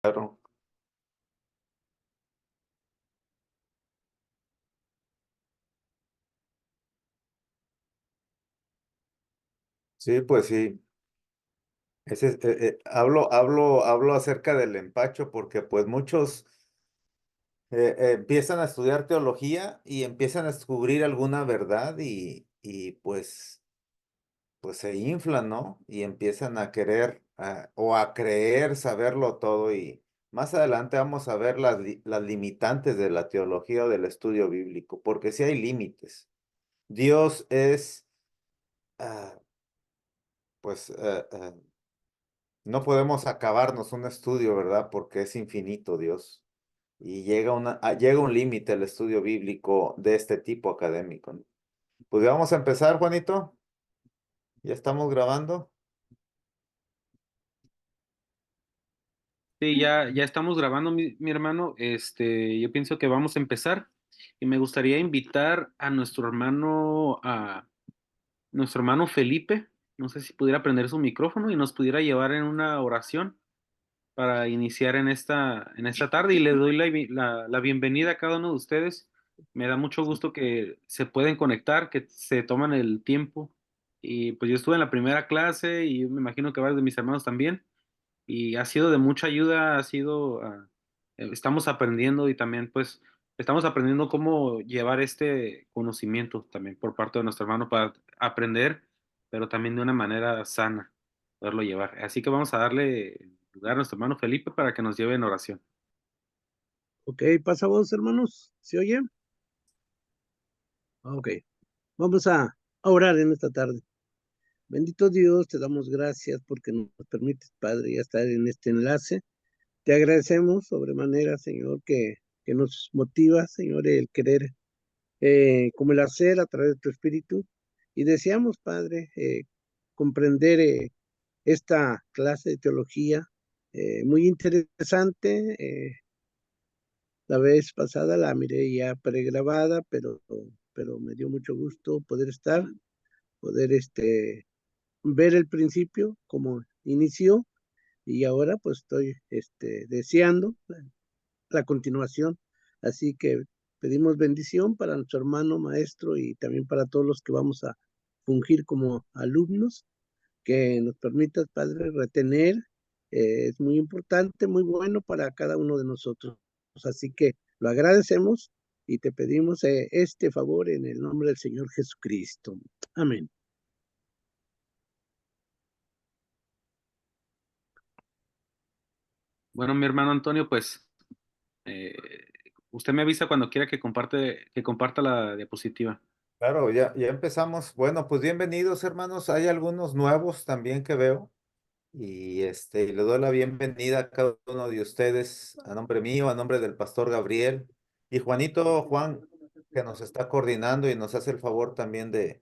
Claro. Sí, pues sí. Hablo acerca del empacho porque pues muchos empiezan a estudiar teología y empiezan a descubrir alguna verdad y pues se inflan, ¿no? Y empiezan a querer o a creer saberlo todo y más adelante vamos a ver las limitantes de la teología o del estudio bíblico, porque sí hay límites. Dios es, ah, pues, no podemos acabarnos un estudio, ¿verdad? Porque es infinito Dios. Y llega un límite el estudio bíblico de este tipo académico, ¿no? Pues vamos a empezar, Juanito. Ya estamos grabando. Sí, ya estamos grabando, mi hermano. Yo pienso que vamos a empezar y me gustaría invitar a nuestro hermano Felipe. No sé si pudiera prender su micrófono y nos pudiera llevar en una oración para iniciar en esta tarde y le doy la bienvenida a cada uno de ustedes. Me da mucho gusto que se pueden conectar, que se toman el tiempo. Y pues yo estuve en la primera clase y me imagino que varios de mis hermanos también y ha sido de mucha ayuda, estamos aprendiendo y también pues estamos aprendiendo cómo llevar este conocimiento también por parte de nuestro hermano para aprender, pero también de una manera sana poderlo llevar. Así que vamos a darle lugar a nuestro hermano Felipe para que nos lleve en oración. Ok, pasa vos, hermanos. ¿Se oye? Ok, vamos a orar en esta tarde. Bendito Dios, te damos gracias porque nos permites, Padre, ya estar en este enlace. Te agradecemos sobremanera, Señor, que nos motiva, Señor, el querer, como el hacer a través de tu Espíritu. Y deseamos, Padre, comprender esta clase de teología muy interesante. La vez pasada la miré ya pregrabada, pero me dio mucho gusto poder estar, poder ver el principio, como inició, y ahora pues estoy deseando la continuación. Así que pedimos bendición para nuestro hermano maestro y también para todos los que vamos a fungir como alumnos, que nos permitas, Padre, retener. Es muy importante, muy bueno para cada uno de nosotros. Así que lo agradecemos y te pedimos este favor en el nombre del Señor Jesucristo. Amén. Bueno, mi hermano Antonio, pues eh, usted me avisa cuando quiera que comparta la diapositiva. Claro, ya empezamos. Bueno, pues bienvenidos, hermanos. Hay algunos nuevos también que veo. Y le doy la bienvenida a cada uno de ustedes, a nombre mío, a nombre del pastor Gabriel y Juan, que nos está coordinando y nos hace el favor también de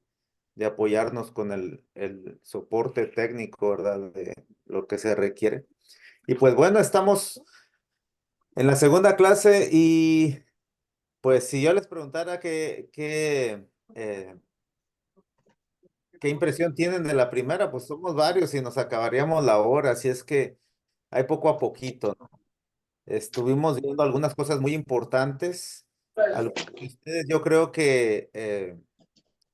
apoyarnos con el soporte técnico, ¿verdad? De lo que se requiere. Y pues bueno, estamos en la segunda clase y pues si yo les preguntara qué impresión tienen de la primera, pues somos varios y nos acabaríamos la hora, así es que hay poco a poquito, ¿no? Estuvimos viendo algunas cosas muy importantes. Algunos de ustedes yo creo que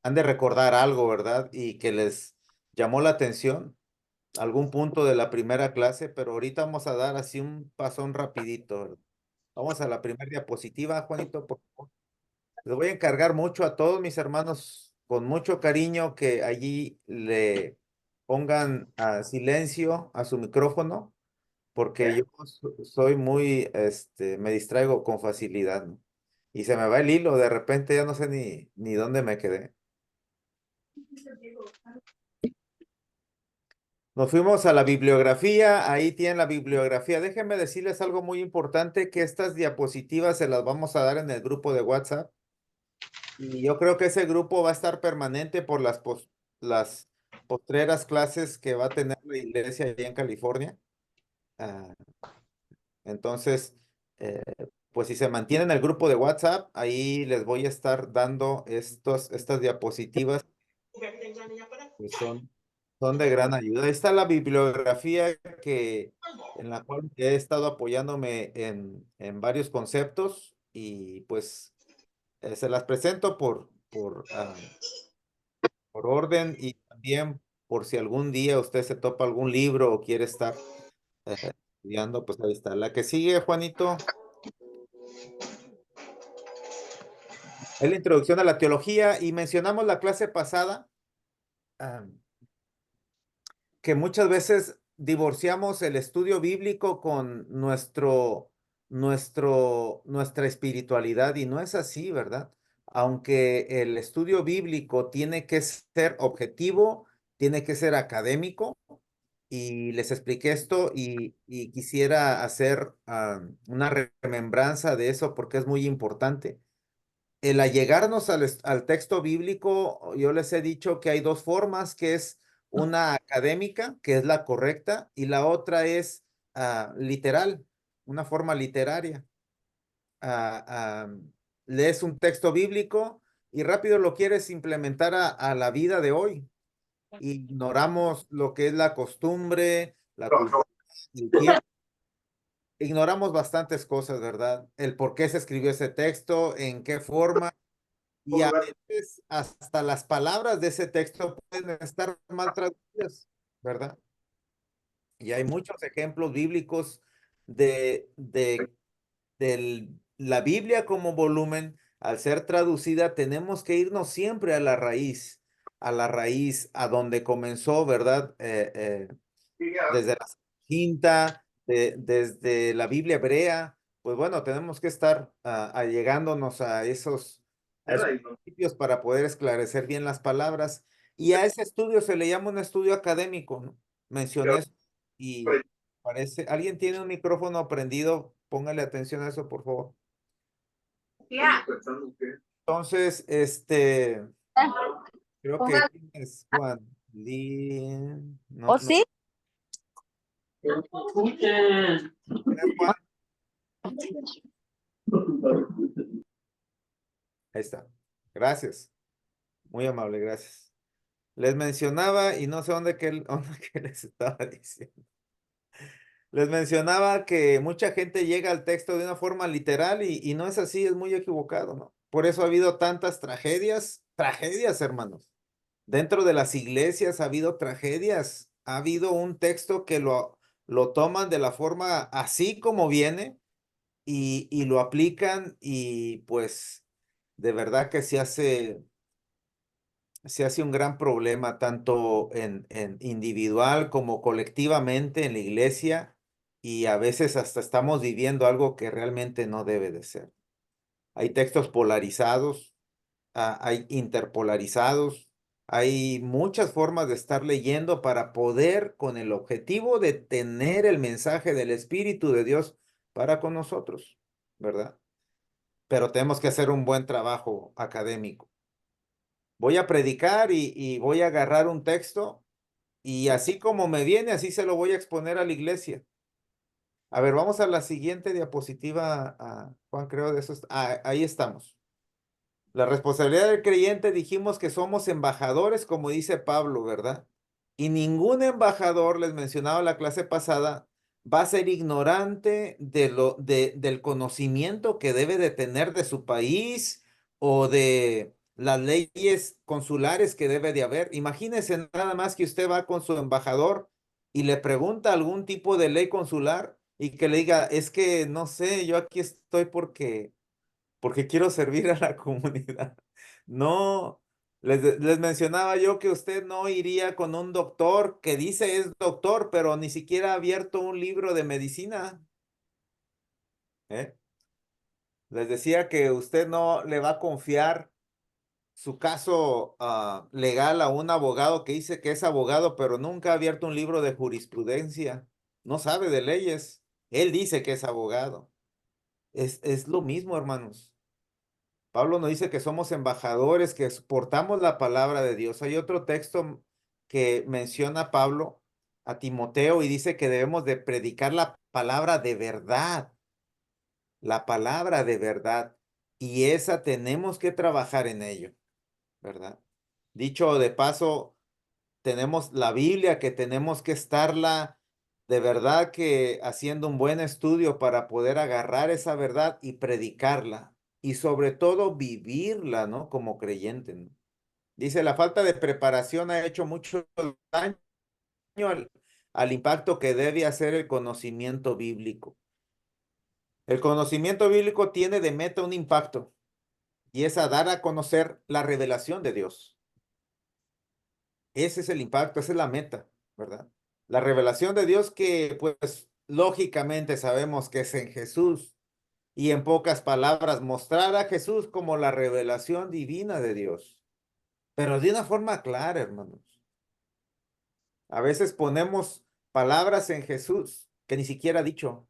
han de recordar algo, ¿verdad? Y que les llamó la atención algún punto de la primera clase, pero ahorita vamos a dar así un pasón rapidito, ¿verdad? Vamos a la primera diapositiva, Juanito, por favor. Les voy a encargar mucho a todos mis hermanos, con mucho cariño, que allí le pongan a silencio a su micrófono porque yo soy muy, me distraigo con facilidad, ¿no? Y se me va el hilo, de repente ya no sé ni dónde me quedé. Nos fuimos a la bibliografía, ahí tienen la bibliografía. Déjenme decirles algo muy importante, que estas diapositivas se las vamos a dar en el grupo de WhatsApp. Y yo creo que ese grupo va a estar permanente por las postreras clases que va a tener la iglesia allá en California. Ah, entonces, eh, pues si se mantienen el grupo de WhatsApp, ahí les voy a estar dando estas diapositivas que son de gran ayuda. Ahí está la bibliografía que en la cual he estado apoyándome en varios conceptos y pues se las presento por orden y también por si algún día usted se topa algún libro o quiere estar estudiando, pues ahí está. La que sigue, Juanito, es la introducción a la teología y mencionamos la clase pasada ah, que muchas veces divorciamos el estudio bíblico con nuestra espiritualidad y no es así, ¿verdad? Aunque el estudio bíblico tiene que ser objetivo, tiene que ser académico, y les expliqué esto y quisiera hacer una remembranza de eso porque es muy importante. El allegarnos al texto bíblico, yo les he dicho que hay dos formas, que es una académica, que es la correcta, y la otra es literal, una forma literaria. Ah, ah, Lees un texto bíblico y rápido lo quieres implementar a la vida de hoy. Ignoramos lo que es la costumbre, la cultura, el tiempo. Ignoramos bastantes cosas, ¿verdad? El por qué se escribió ese texto, en qué forma. Y a veces hasta las palabras de ese texto pueden estar mal traducidas, ¿verdad? Y hay muchos ejemplos bíblicos de la Biblia como volumen. Al ser traducida, tenemos que irnos siempre a la raíz, a donde comenzó, ¿verdad? Desde la quinta, desde la Biblia hebrea, pues bueno, tenemos que estar allegándonos a esos principios para poder esclarecer bien las palabras. Y a ese estudio se le llama un estudio académico, ¿no? Mencioné eso y parece, ¿alguien tiene un micrófono prendido? Póngale atención a eso, por favor. Entonces, creo que es Juan. No, ¿O no, sí? ¿es Juan? Ahí está. Gracias. Muy amable, gracias. Les mencionaba, y no sé dónde que les estaba diciendo. Les mencionaba que mucha gente llega al texto de una forma literal y no es así, es muy equivocado, ¿no? Por eso ha habido tantas tragedias, hermanos. Dentro de las iglesias ha habido tragedias. Ha habido un texto que lo toman de la forma así como viene y lo aplican y pues de verdad que se hace un gran problema tanto en individual como colectivamente en la iglesia y a veces hasta estamos viviendo algo que realmente no debe de ser. Hay textos polarizados, hay interpolarizados, hay muchas formas de estar leyendo para poder con el objetivo de tener el mensaje del Espíritu de Dios para con nosotros, ¿verdad? Pero tenemos que hacer un buen trabajo académico. Voy a predicar y voy a agarrar un texto y así como me viene, así se lo voy a exponer a la iglesia. A ver, vamos a la siguiente diapositiva, Juan, creo de eso. Ahí estamos. La responsabilidad del creyente, dijimos que somos embajadores, como dice Pablo, ¿verdad? Y ningún embajador, les mencionaba la clase pasada, va a ser ignorante del conocimiento que debe de tener de su país o de las leyes consulares que debe de haber. Imagínese nada más que usted va con su embajador y le pregunta algún tipo de ley consular y que le diga, es que no sé, yo aquí estoy porque quiero servir a la comunidad. No, les mencionaba yo que usted no iría con un doctor que dice es doctor, pero ni siquiera ha abierto un libro de medicina. ¿Eh? Les decía que usted no le va a confiar su caso legal a un abogado que dice que es abogado, pero nunca ha abierto un libro de jurisprudencia. No sabe de leyes. Él dice que es abogado. Es lo mismo, hermanos. Pablo nos dice que somos embajadores, que portamos la palabra de Dios. Hay otro texto que menciona Pablo a Timoteo y dice que debemos de predicar la palabra de verdad, y esa tenemos que trabajar en ello, ¿verdad? Dicho de paso, tenemos la Biblia que tenemos que estarla de verdad que haciendo un buen estudio para poder agarrar esa verdad y predicarla y sobre todo vivirla, ¿no? Como creyente, ¿no? Dice, la falta de preparación ha hecho mucho daño al impacto que debe hacer el conocimiento bíblico. El conocimiento bíblico tiene de meta un impacto y es a dar a conocer la revelación de Dios. Ese es el impacto, esa es la meta, ¿verdad? La revelación de Dios que pues lógicamente sabemos que es en Jesús y en pocas palabras mostrar a Jesús como la revelación divina de Dios, pero de una forma clara, hermanos. A veces ponemos palabras en Jesús que ni siquiera ha dicho.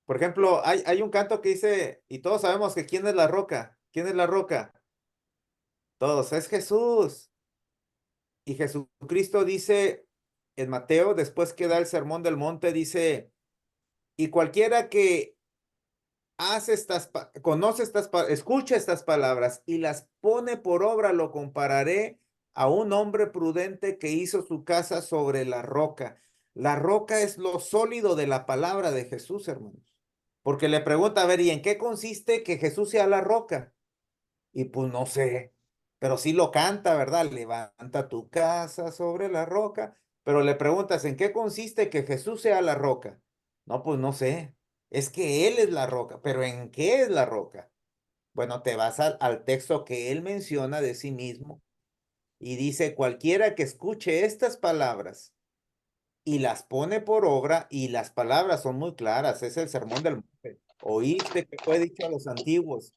Por ejemplo, hay un canto que dice, y todos sabemos que ¿quién es la roca? ¿Quién es la roca? Todos, es Jesús. Y Jesucristo dice en Mateo, después que da el sermón del monte, dice, y cualquiera que conoce escucha estas palabras y las pone por obra, lo compararé a un hombre prudente que hizo su casa sobre la roca. La roca es lo sólido de la palabra de Jesús, hermanos. Porque le pregunta, a ver, ¿y en qué consiste que Jesús sea la roca? Y pues no sé, pero sí lo canta, ¿verdad? Levanta tu casa sobre la roca, pero le preguntas, ¿en qué consiste que Jesús sea la roca? No, pues no sé, es que Él es la roca, pero ¿en qué es la roca? Bueno, te vas al texto que Él menciona de sí mismo y dice, cualquiera que escuche estas palabras y las pone por obra, y las palabras son muy claras, es el sermón del monte. Oíste que fue dicho a los antiguos,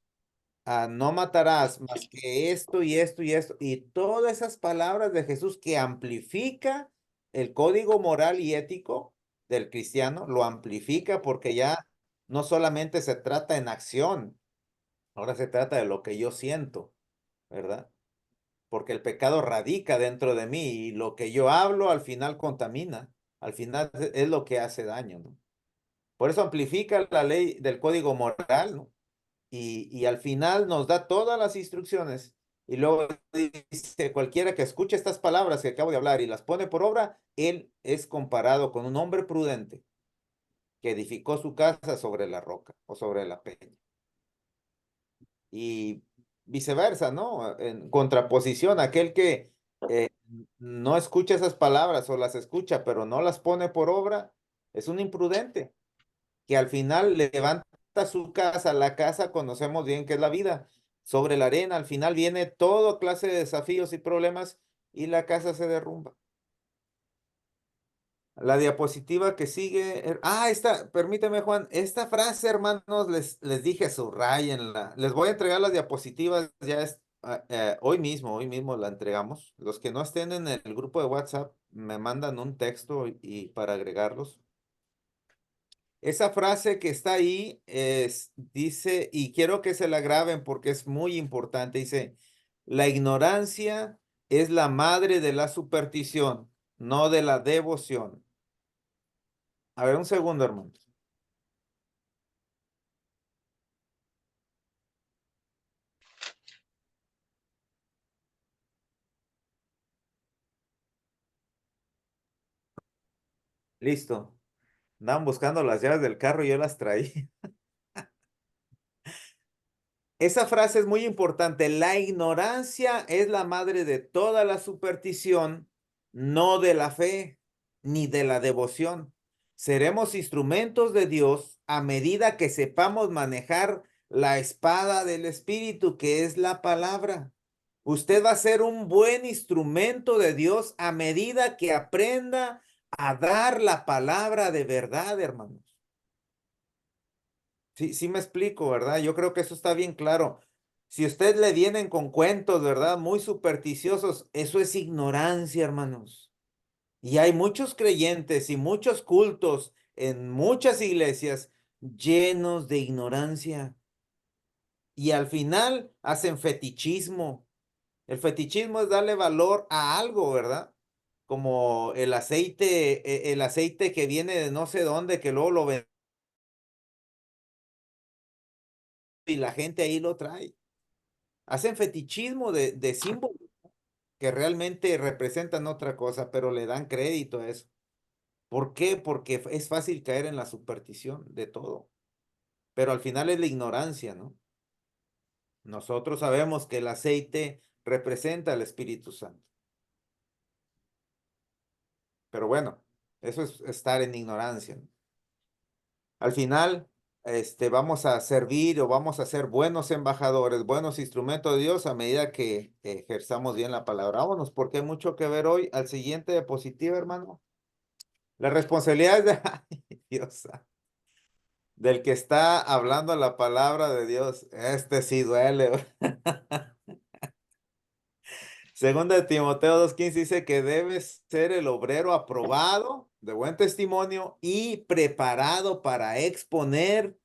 no matarás más que esto y esto y esto, y todas esas palabras de Jesús que amplifica el código moral y ético del cristiano, lo amplifica porque ya no solamente se trata en acción, ahora se trata de lo que yo siento, ¿verdad? Porque el pecado radica dentro de mí y lo que yo hablo al final contamina, al final es lo que hace daño, ¿no? Por eso amplifica la ley del código moral, ¿no? Y al final nos da todas las instrucciones y luego dice, cualquiera que escuche estas palabras que acabo de hablar y las pone por obra, él es comparado con un hombre prudente que edificó su casa sobre la roca o sobre la peña. Y viceversa, ¿no? En contraposición, aquel que eh, no escucha esas palabras o las escucha, pero no las pone por obra, es un imprudente que al final levanta su casa, la casa conocemos bien que es la vida, sobre la arena, al final viene toda clase de desafíos y problemas y la casa se derrumba. La diapositiva que sigue, esta, permíteme Juan, esta frase hermanos, les dije subrayenla, les voy a entregar las diapositivas, ya es, hoy mismo la entregamos. Los que no estén en el grupo de WhatsApp me mandan un texto y para agregarlos. Esa frase que está ahí dice, y quiero que se la graben porque es muy importante, dice, la ignorancia es la madre de la superstición, no de la devoción. A ver, un segundo, hermanos. Listo. Andaban buscando las llaves del carro y yo las traí. Esa frase es muy importante. La ignorancia es la madre de toda la superstición, no de la fe ni de la devoción. Seremos instrumentos de Dios a medida que sepamos manejar la espada del Espíritu, que es la palabra. Usted va a ser un buen instrumento de Dios a medida que aprenda a dar la palabra de verdad, hermanos. Sí, sí me explico, ¿verdad? Yo creo que eso está bien claro. Si usted le vienen con cuentos, ¿verdad? Muy supersticiosos, eso es ignorancia, hermanos. Y hay muchos creyentes y muchos cultos en muchas iglesias llenos de ignorancia. Y al final hacen fetichismo. El fetichismo es darle valor a algo, ¿verdad? Como el aceite que viene de no sé dónde, que luego lo ven y la gente ahí lo trae. Hacen fetichismo de símbolos. que realmente representan otra cosa, pero le dan crédito a eso. ¿Por qué? Porque es fácil caer en la superstición de todo, pero al final es la ignorancia, ¿no? Nosotros sabemos que el aceite representa al Espíritu Santo, pero bueno, eso es estar en ignorancia, ¿no? Al final, vamos a servir o vamos a ser buenos embajadores, buenos instrumentos de Dios a medida que ejerzamos bien la palabra. Vámonos, porque hay mucho que ver hoy. Al siguiente diapositiva, hermano. La responsabilidad es de, ay, Dios, del que está hablando la palabra de Dios. Este sí duele. Segunda de Timoteo 2:15 dice que debes ser el obrero aprobado, de buen testimonio y preparado para exponer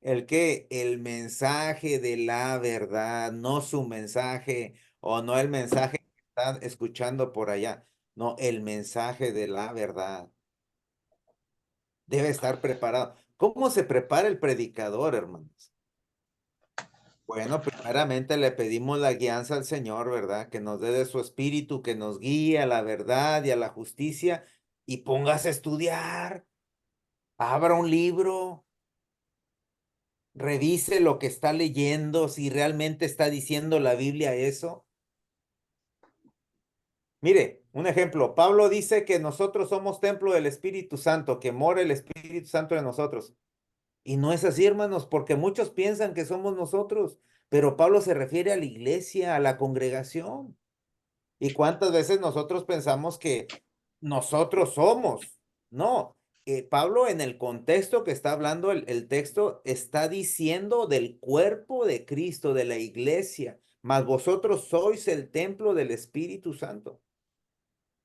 el mensaje de la verdad, no su mensaje o no el mensaje que están escuchando por allá, no, el mensaje de la verdad. Debe estar preparado. ¿Cómo se prepara el predicador, hermanos? Bueno, primeramente le pedimos la guianza al Señor, ¿verdad? Que nos dé de su espíritu, que nos guíe a la verdad y a la justicia y póngase a estudiar, abra un libro, revise lo que está leyendo, si realmente está diciendo la Biblia eso. Mire, un ejemplo, Pablo dice que nosotros somos templo del Espíritu Santo, que mora el Espíritu Santo en nosotros. Y no es así, hermanos, porque muchos piensan que somos nosotros, pero Pablo se refiere a la iglesia, a la congregación. ¿Y cuántas veces nosotros pensamos que nosotros somos? No, Pablo en el contexto que está hablando el texto está diciendo del cuerpo de Cristo, de la iglesia, mas vosotros sois el templo del Espíritu Santo.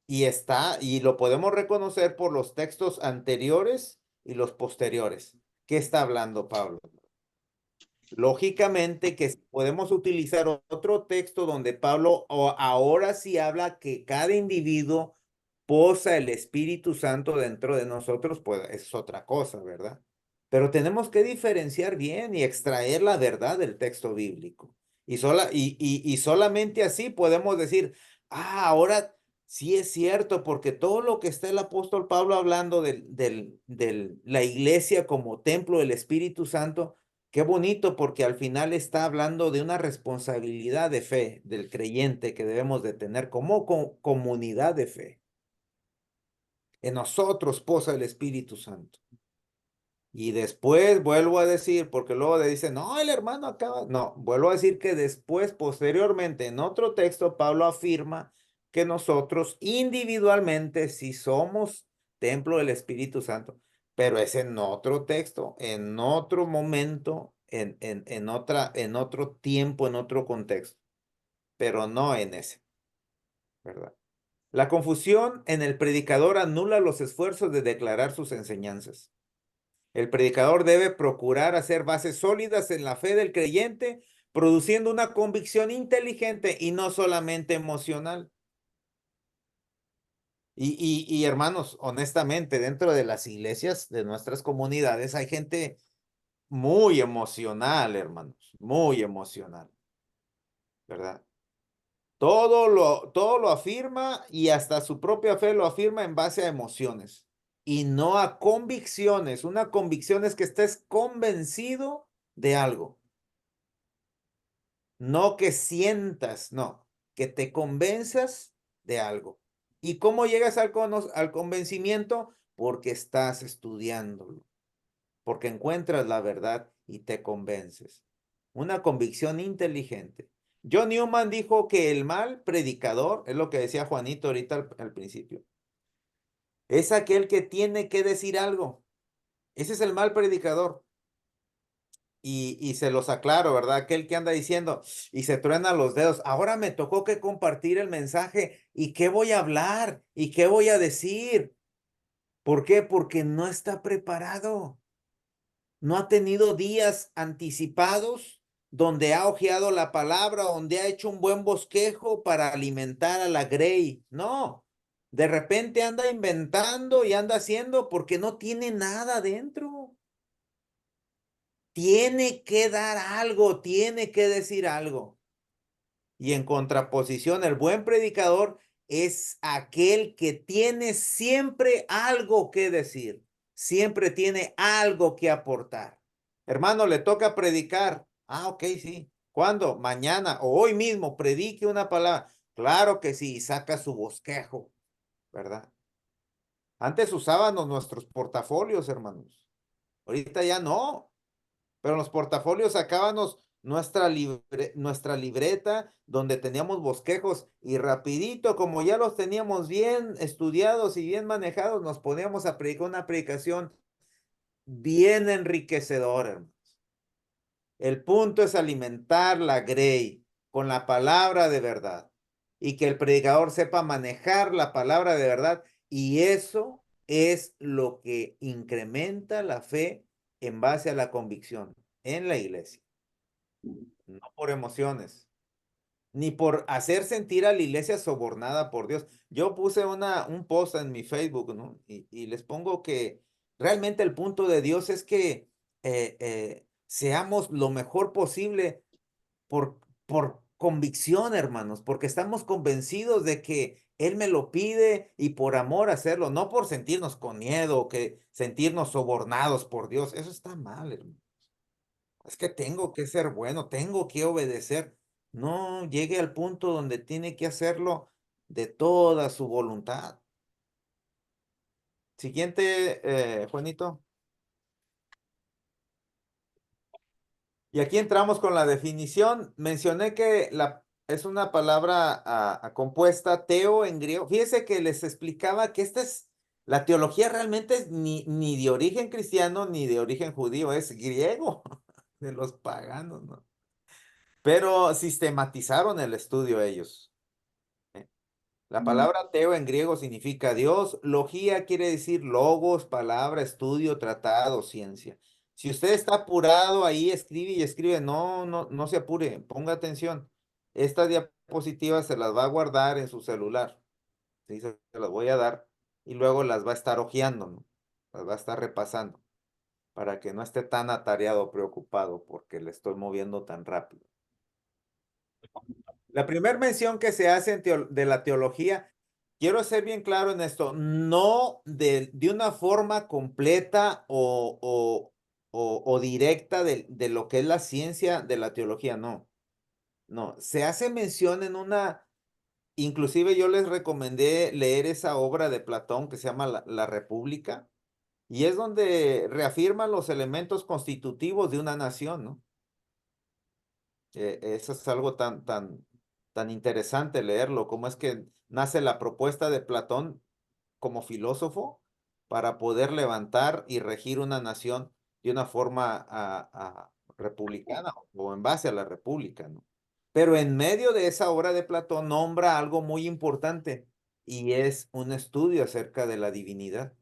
Y lo podemos reconocer por los textos anteriores y los posteriores. ¿Qué está hablando Pablo? Lógicamente que podemos utilizar otro texto donde Pablo ahora sí habla que cada individuo posa el Espíritu Santo dentro de nosotros, pues es otra cosa, ¿verdad? Pero tenemos que diferenciar bien y extraer la verdad del texto bíblico. Y solamente así podemos decir, ahora sí es cierto, porque todo lo que está el apóstol Pablo hablando de la iglesia como templo del Espíritu Santo, qué bonito, porque al final está hablando de una responsabilidad de fe del creyente que debemos de tener como comunidad de fe. En nosotros posa el Espíritu Santo. Y después vuelvo a decir, porque luego le dicen, no, el hermano acaba. No, vuelvo a decir que después, posteriormente, en otro texto, Pablo afirma que nosotros individualmente sí somos templo del Espíritu Santo, pero es en otro texto, en otro momento, en otro tiempo, en otro contexto, pero no en ese, ¿verdad? La confusión en el predicador anula los esfuerzos de declarar sus enseñanzas. El predicador debe procurar hacer bases sólidas en la fe del creyente, produciendo una convicción inteligente y no solamente emocional. Y hermanos, honestamente, dentro de las iglesias de nuestras comunidades hay gente muy emocional, hermanos, muy emocional, ¿verdad? Todo lo afirma y hasta su propia fe lo afirma en base a emociones y no a convicciones. Una convicción es que estés convencido de algo, no que sientas, no, que te convenzas de algo. ¿Y cómo llegas al convencimiento? Porque estás estudiándolo, porque encuentras la verdad y te convences. Una convicción inteligente. John Newman dijo que el mal predicador, es lo que decía Juanito ahorita al principio, es aquel que tiene que decir algo. Ese es el mal predicador. Y se los aclaro, ¿verdad? Aquel que anda diciendo y se truena los dedos. Ahora me tocó que compartir el mensaje. ¿Y qué voy a hablar? ¿Y qué voy a decir? ¿Por qué? Porque no está preparado. No ha tenido días anticipados donde ha hojeado la palabra, donde ha hecho un buen bosquejo para alimentar a la Grey. No, de repente anda inventando y anda haciendo porque no tiene nada dentro. Tiene que dar algo, tiene que decir algo. Y en contraposición, el buen predicador es aquel que tiene siempre algo que decir, siempre tiene algo que aportar. Hermano, le toca predicar. Ah, ok, sí. ¿Cuándo? Mañana o hoy mismo, predique una palabra. Claro que sí, y saca su bosquejo, ¿verdad? Antes usábamos nuestros portafolios, hermanos. Ahorita ya no. Pero en los portafolios sacábamos nuestra libreta donde teníamos bosquejos y rapidito, como ya los teníamos bien estudiados y bien manejados, nos poníamos a predicar una predicación bien enriquecedora, hermanos. El punto es alimentar la grey con la palabra de verdad y que el predicador sepa manejar la palabra de verdad, y eso es lo que incrementa la fe en base a la convicción en la iglesia, no por emociones, ni por hacer sentir a la iglesia sobornada por Dios. Yo puse un post en mi Facebook, ¿no? Y les pongo que realmente el punto de Dios es que seamos lo mejor posible por convicción, hermanos, porque estamos convencidos de que Él me lo pide y por amor hacerlo, no por sentirnos con miedo o que sentirnos sobornados por Dios. Eso está mal, hermano. Es que tengo que ser bueno, tengo que obedecer. No llegue al punto donde tiene que hacerlo de toda su voluntad. Siguiente, Juanito. Y aquí entramos con la definición. Mencioné que es una palabra compuesta, teo en griego. Fíjese que les explicaba que la teología realmente es ni de origen cristiano ni de origen judío, es griego, de los paganos, ¿no? Pero sistematizaron el estudio ellos. La palabra teo en griego significa Dios. Logía quiere decir logos, palabra, estudio, tratado, ciencia. Si usted está apurado ahí, escribe y escribe. No, no, no se apure, ponga atención. Estas diapositivas se las va a guardar en su celular. Sí, se las voy a dar y luego las va a estar hojeando, ¿no? Las va a estar repasando para que no esté tan atareado o preocupado porque le estoy moviendo tan rápido. La primera mención que se hace de la teología, quiero ser bien claro en esto, no de una forma completa o directa de lo que es la ciencia de la teología, no. No, se hace mención inclusive yo les recomendé leer esa obra de Platón que se llama La República, y es donde reafirma los elementos constitutivos de una nación, ¿no? Eso es algo tan interesante leerlo, cómo es que nace la propuesta de Platón como filósofo para poder levantar y regir una nación de una forma republicana o en base a la república, ¿no? Pero en medio de esa obra de Platón nombra algo muy importante y es un estudio acerca de la divinidad.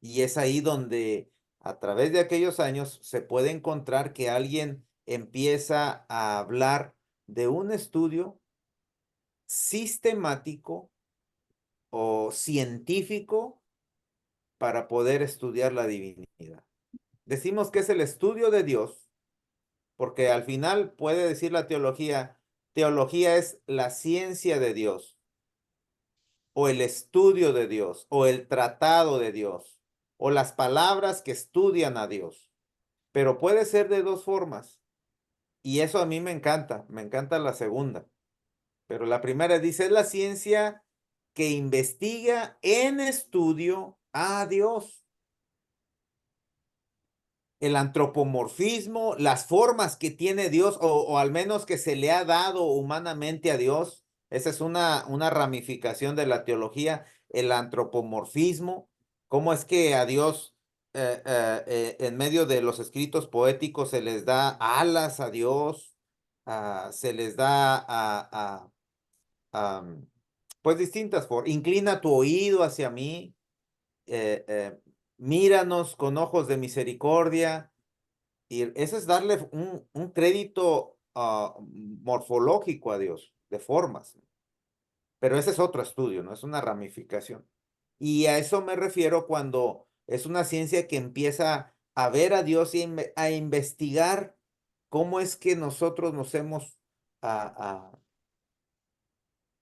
Y es ahí donde a través de aquellos años se puede encontrar que alguien empieza a hablar de un estudio sistemático o científico para poder estudiar la divinidad. Decimos que es el estudio de Dios, porque al final puede decir la teología es la ciencia de Dios, o el estudio de Dios, o el tratado de Dios, o las palabras que estudian a Dios. Pero puede ser de dos formas. Y eso a mí me encanta la segunda. Pero la primera dice, es la ciencia que investiga en estudio a Dios. El antropomorfismo, las formas que tiene Dios, o al menos que se le ha dado humanamente a Dios. Esa es una ramificación de la teología, el antropomorfismo. ¿Cómo es que a Dios, en medio de los escritos poéticos, se les da alas a Dios? Se les da pues distintas formas. Inclina tu oído hacia mí, eh, eh, míranos con ojos de misericordia. Y eso es darle un crédito morfológico a Dios, de formas. Pero ese es otro estudio, ¿no? Es una ramificación. Y a eso me refiero cuando es una ciencia que empieza a ver a Dios y a investigar cómo es que nosotros nos hemos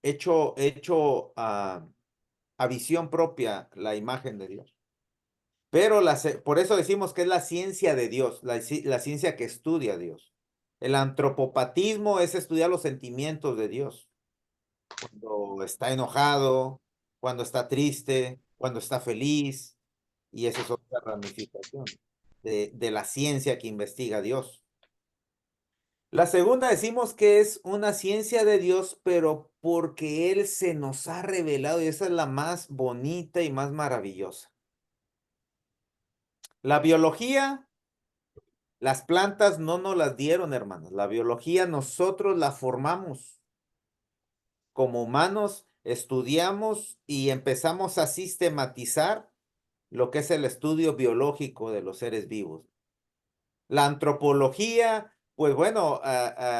hecho a visión propia la imagen de Dios. Pero por eso decimos que es la ciencia de Dios, la ciencia que estudia a Dios. El antropopatismo es estudiar los sentimientos de Dios. Cuando está enojado, cuando está triste, cuando está feliz. Y esa es otra ramificación de la ciencia que investiga a Dios. La segunda decimos que es una ciencia de Dios, pero porque Él se nos ha revelado y esa es la más bonita y más maravillosa. La biología, las plantas no nos las dieron, hermanos. La biología nosotros la formamos. Como humanos estudiamos y empezamos a sistematizar lo que es el estudio biológico de los seres vivos. La antropología, pues bueno,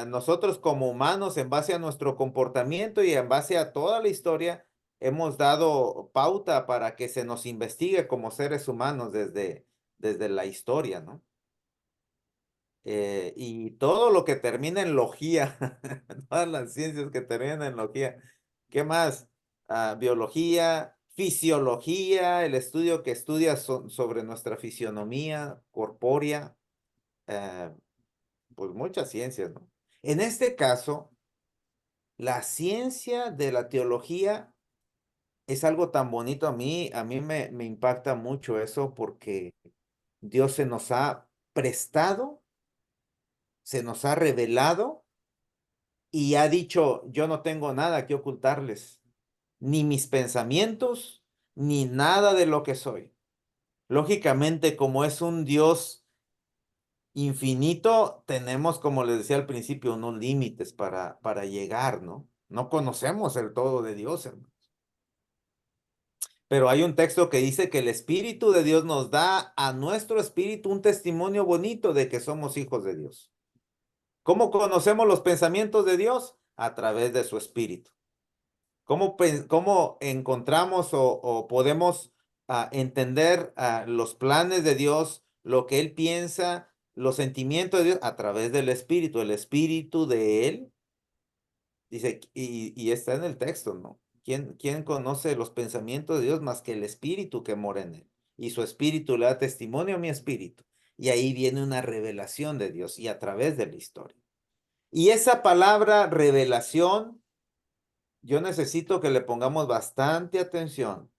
nosotros como humanos, en base a nuestro comportamiento y en base a toda la historia, hemos dado pauta para que se nos investigue como seres humanos desde la historia, ¿no? Y todo lo que termina en logía, todas las ciencias que terminan en logía, ¿qué más? Biología, fisiología, el estudio que estudia sobre nuestra fisionomía corpórea, eh, pues muchas ciencias, ¿no? En este caso, la ciencia de la teología es algo tan bonito a mí me impacta mucho eso porque Dios se nos ha prestado, se nos ha revelado y ha dicho, yo no tengo nada que ocultarles, ni mis pensamientos, ni nada de lo que soy. Lógicamente, como es un Dios infinito, tenemos, como les decía al principio, unos límites para llegar, ¿no? No conocemos el todo de Dios, hermano. Pero hay un texto que dice que el Espíritu de Dios nos da a nuestro espíritu un testimonio bonito de que somos hijos de Dios. ¿Cómo conocemos los pensamientos de Dios? A través de su Espíritu. ¿Cómo encontramos o podemos entender los planes de Dios, lo que Él piensa, los sentimientos de Dios? A través del Espíritu. El Espíritu de Él, dice, y está en el texto, ¿no? ¿Quién conoce los pensamientos de Dios más que el Espíritu que mora en Él? Y su Espíritu le da testimonio a mi Espíritu. Y ahí viene una revelación de Dios y a través de la historia. Y esa palabra revelación, yo necesito que le pongamos bastante atención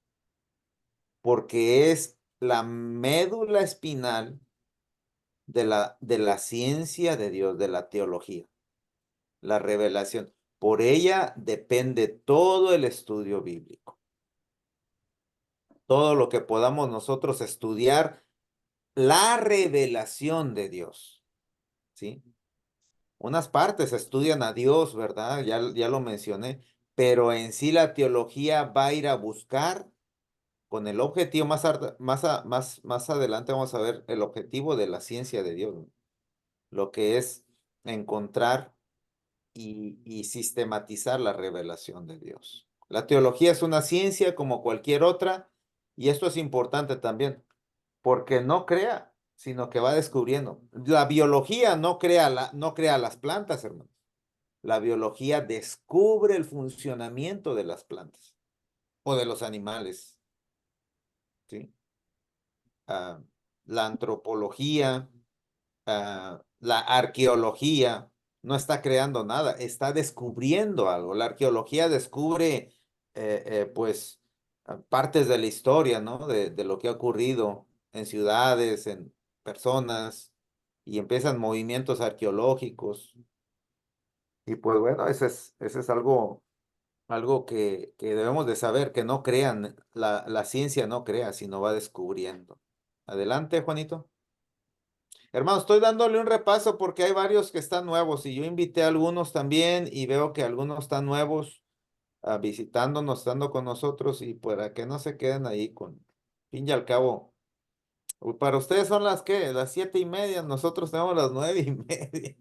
porque es la médula espinal de la ciencia de Dios, de la teología, la revelación. Por ella depende todo el estudio bíblico. Todo lo que podamos nosotros estudiar, la revelación de Dios, ¿sí? Unas partes estudian a Dios, ¿verdad? Ya lo mencioné, pero en sí la teología va a ir a buscar con el objetivo, más adelante vamos a ver el objetivo de la ciencia de Dios, ¿no? Lo que es encontrar y sistematizar la revelación de Dios. La teología es una ciencia como cualquier otra, y esto es importante también, porque no crea, sino que va descubriendo. La biología no crea las plantas, hermanos. La biología descubre el funcionamiento de las plantas o de los animales, ¿sí? Ah, la antropología, la arqueología no está creando nada, está descubriendo algo. La arqueología descubre, pues, partes de la historia, ¿no? De lo que ha ocurrido en ciudades, en personas, y empiezan movimientos arqueológicos. Y pues bueno, ese es algo que debemos de saber, que no crean, la ciencia no crea, sino va descubriendo. Adelante, Juanito. Hermano, estoy dándole un repaso porque hay varios que están nuevos y yo invité a algunos también y veo que algunos están nuevos visitándonos, estando con nosotros y para que no se queden ahí con, fin y al cabo, para ustedes son las que, las 7:30, nosotros tenemos las 9:30.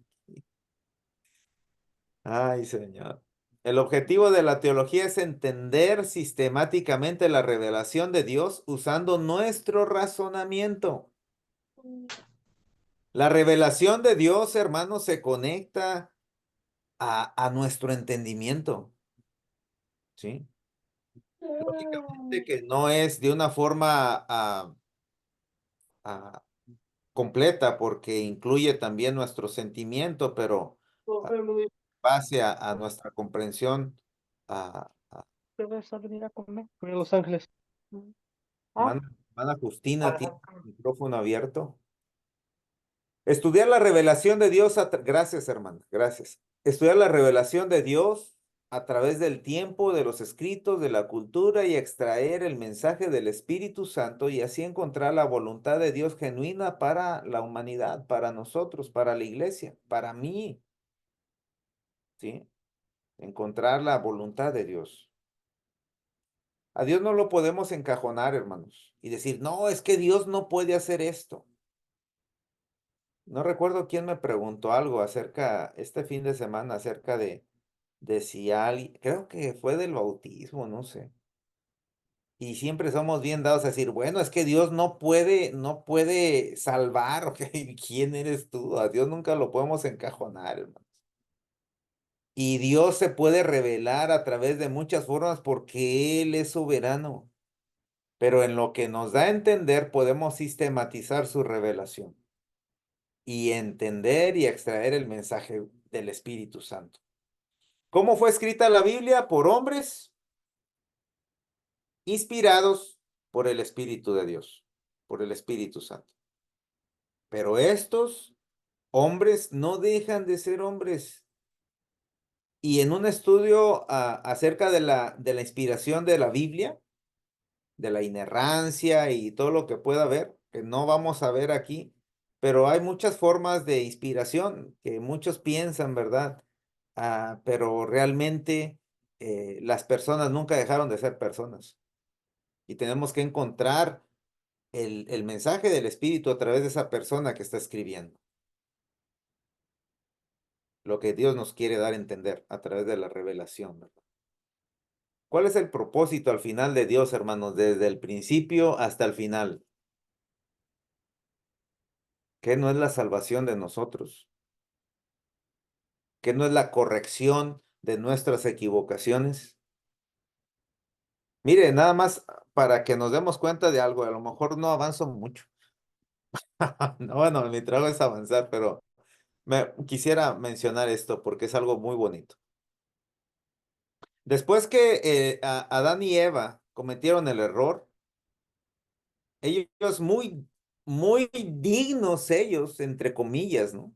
Ay, Señor. El objetivo de la teología es entender sistemáticamente la revelación de Dios usando nuestro razonamiento. La revelación de Dios, hermano, se conecta a nuestro entendimiento. ¿sí? Lógicamente que no es de una forma ah, completa porque incluye también nuestro sentimiento, pero ah, base a nuestra comprensión, a ¿Qué vas a venir a comer? Voy a Los Ángeles. Ah, hermana Justina tiene ajá. el micrófono abierto. Estudiar la revelación de Dios, gracias hermana, gracias. Estudiar la revelación de Dios a través del tiempo, de los escritos, de la cultura y extraer el mensaje del Espíritu Santo y así encontrar la voluntad de Dios genuina para la humanidad, para nosotros, para la iglesia, para mí, ¿sí? Encontrar la voluntad de Dios. A Dios no lo podemos encajonar, hermanos, y decir, no, es que Dios no puede hacer esto. No recuerdo quién me preguntó algo acerca, este fin de semana, acerca de si alguien, creo que fue del bautismo, no sé. Y siempre somos bien dados a decir, bueno, es que Dios no puede salvar, ¿ok? ¿Quién eres tú? A Dios nunca lo podemos encajonar, hermanos. Y Dios se puede revelar a través de muchas formas porque Él es soberano. Pero en lo que nos da a entender podemos sistematizar su revelación y entender y extraer el mensaje del Espíritu Santo. ¿Cómo fue escrita la Biblia? Por hombres inspirados por el Espíritu de Dios, por el Espíritu Santo. Pero estos hombres no dejan de ser hombres. Y en un estudio acerca de la inspiración de la Biblia, de la inerrancia y todo lo que pueda haber, que no vamos a ver aquí, pero hay muchas formas de inspiración que muchos piensan, ¿verdad? Pero realmente las personas nunca dejaron de ser personas y tenemos que encontrar el mensaje del Espíritu a través de esa persona que está escribiendo. Lo que Dios nos quiere dar a entender a través de la revelación, ¿verdad? ¿Cuál es el propósito al final de Dios, hermanos, desde el principio hasta el final? ¿Qué no es la salvación de nosotros? ¿Qué no es la corrección de nuestras equivocaciones? Mire, nada más para que nos demos cuenta de algo, a lo mejor no avanzo mucho. No, bueno, mi trabajo es avanzar, pero quisiera mencionar esto porque es algo muy bonito. Después que Adán y Eva cometieron el error, ellos muy dignos ellos, entre comillas, ¿no?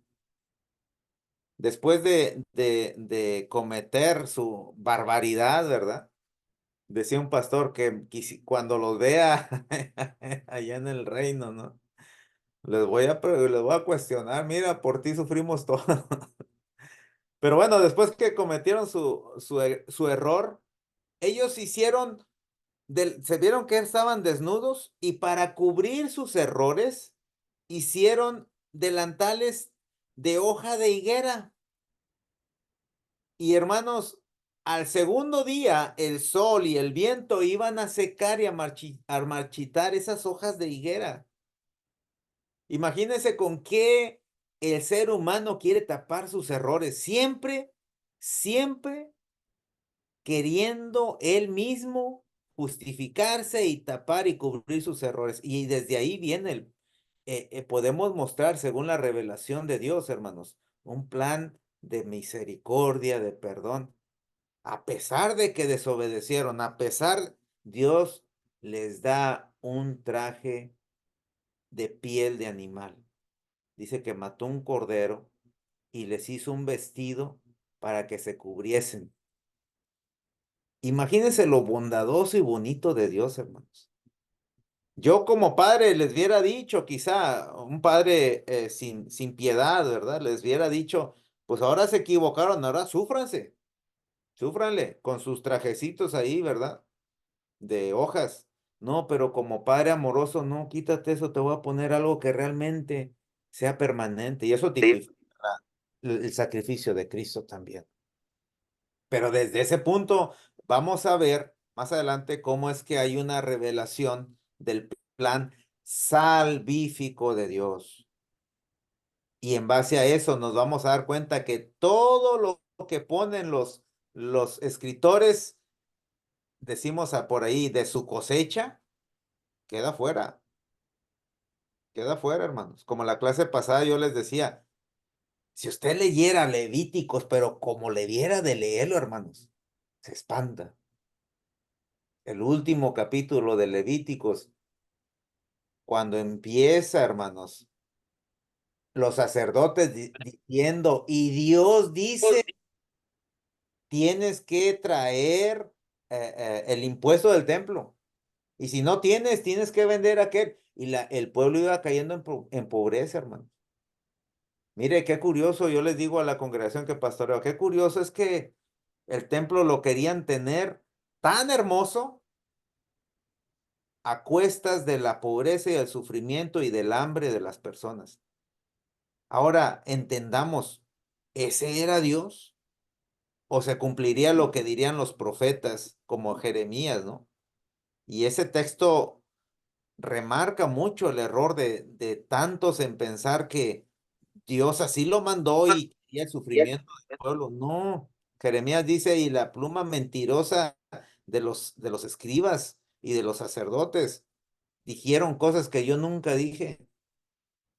Después de cometer su barbaridad, ¿verdad? Decía un pastor que cuando los vea allá en el reino, ¿no? Les voy a cuestionar, mira, por ti sufrimos todo. Pero bueno, después que cometieron su error, ellos se vieron que estaban desnudos y para cubrir sus errores, hicieron delantales de hoja de higuera. Y hermanos, al segundo día, el sol y el viento iban a secar y a marchitar esas hojas de higuera. Imagínense con qué el ser humano quiere tapar sus errores. Siempre, siempre queriendo él mismo justificarse y tapar y cubrir sus errores. Y desde ahí viene podemos mostrar, según la revelación de Dios, hermanos, un plan de misericordia, de perdón. A pesar de que desobedecieron, Dios les da un traje de piel de animal. Dice que mató un cordero y les hizo un vestido para que se cubriesen. Imagínense lo bondadoso y bonito de Dios, hermanos. Yo como padre les hubiera dicho, quizá un padre sin piedad, ¿verdad? Les hubiera dicho, pues ahora se equivocaron, ahora súfranle con sus trajecitos ahí, ¿verdad? De hojas. No, pero como padre amoroso, no, quítate eso, te voy a poner algo que realmente sea permanente. Y eso tipifica el sacrificio de Cristo también. Pero desde ese punto vamos a ver más adelante cómo es que hay una revelación del plan salvífico de Dios. Y en base a eso nos vamos a dar cuenta que todo lo que ponen los escritores decimos por ahí, de su cosecha, queda fuera. Queda fuera, hermanos. Como la clase pasada yo les decía, si usted leyera Levíticos, pero como le viera de leerlo, hermanos, se espanta. El último capítulo de Levíticos, cuando empieza, hermanos, los sacerdotes diciendo, y Dios dice, tienes que traer el impuesto del templo. Y si no tienes, tienes que vender aquel. Y el pueblo iba cayendo en pobreza, hermanos. Mire, qué curioso, yo les digo a la congregación que pastoreo, qué curioso es que el templo lo querían tener tan hermoso a cuestas de la pobreza y el sufrimiento y del hambre de las personas. Ahora entendamos, ¿ese era Dios? ¿O se cumpliría lo que dirían los profetas como Jeremías, ¿no? Y ese texto remarca mucho el error de tantos en pensar que Dios así lo mandó y el sufrimiento del pueblo. No, Jeremías dice, y la pluma mentirosa de los escribas y de los sacerdotes dijeron cosas que yo nunca dije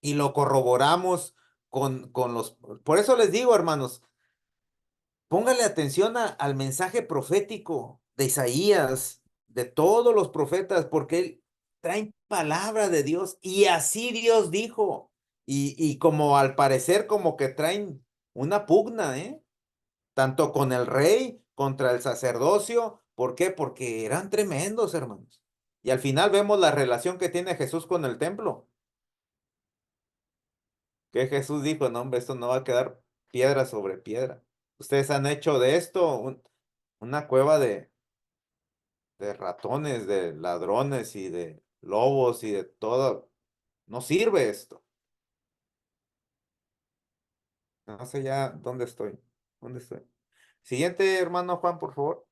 y lo corroboramos con los... Por eso les digo, hermanos, póngale atención al mensaje profético de Isaías, de todos los profetas, porque él traen palabra de Dios y así Dios dijo. Y como al parecer como que traen una pugna, ¿eh? Tanto con el rey contra el sacerdocio. ¿Por qué? Porque eran tremendos, hermanos. Y al final vemos la relación que tiene Jesús con el templo. Que Jesús dijo, no, hombre, esto no va a quedar piedra sobre piedra. Ustedes han hecho de esto una cueva de ratones, de ladrones y de lobos y de todo. No sirve esto. No sé ya dónde estoy. ¿Dónde estoy? Siguiente, hermano Juan, por favor.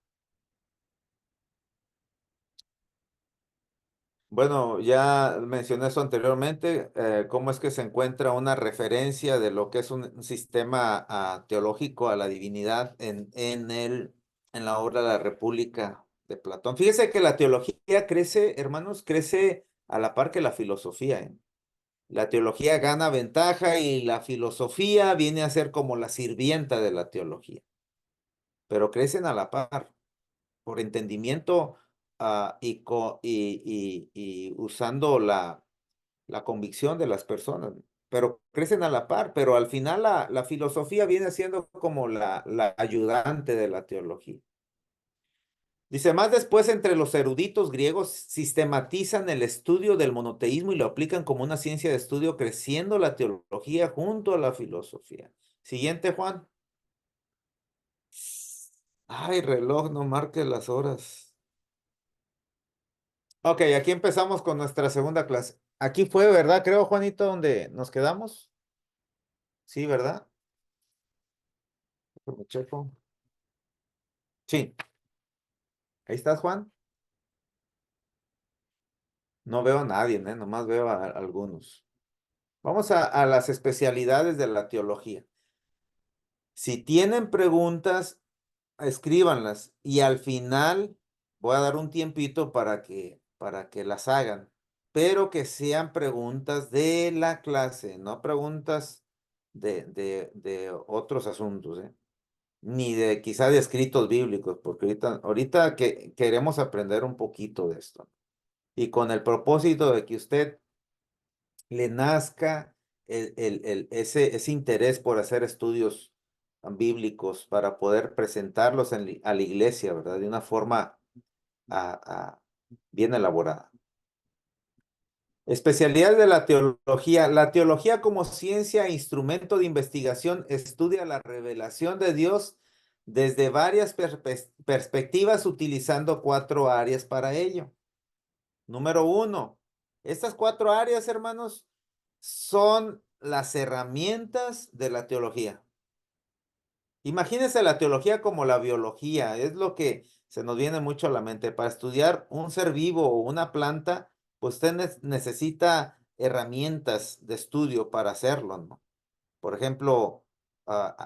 Bueno, ya mencioné eso anteriormente, cómo es que se encuentra una referencia de lo que es un sistema teológico a la divinidad en la obra de la República de Platón. Fíjese que la teología crece, hermanos, crece a la par que la filosofía, ¿eh? La teología gana ventaja y la filosofía viene a ser como la sirvienta de la teología, pero crecen a la par por entendimiento y usando la convicción de las personas, pero crecen a la par, pero al final la filosofía viene siendo como la ayudante de la teología. Dice, más después entre los eruditos griegos sistematizan el estudio del monoteísmo y lo aplican como una ciencia de estudio, creciendo la teología junto a la filosofía. Siguiente, Juan. Ay, reloj, no marque las horas. Ok, aquí empezamos con nuestra segunda clase. Aquí fue, ¿verdad? Creo, Juanito, donde nos quedamos. Sí, ¿verdad? Déjame checo. Sí. Ahí estás, Juan. No veo a nadie, ¿eh? Nomás veo a algunos. Vamos a las especialidades de la teología. Si tienen preguntas, escríbanlas y al final voy a dar un tiempito para que las hagan, pero que sean preguntas de la clase, no preguntas de otros asuntos, ¿eh? Ni de quizá de escritos bíblicos, porque ahorita que queremos aprender un poquito de esto y con el propósito de que usted le nazca ese interés por hacer estudios bíblicos para poder presentarlos a la iglesia, ¿verdad? De una forma ah, ah, bien elaborada. Especialidad de la teología. La teología como ciencia e instrumento de investigación estudia la revelación de Dios desde varias perspectivas utilizando 4 áreas para ello. Número 1, estas 4 áreas, hermanos, son las herramientas de la teología. Imagínense la teología como la biología, es lo que se nos viene mucho a la mente. Para estudiar un ser vivo o una planta, pues usted necesita herramientas de estudio para hacerlo, ¿no? Por ejemplo,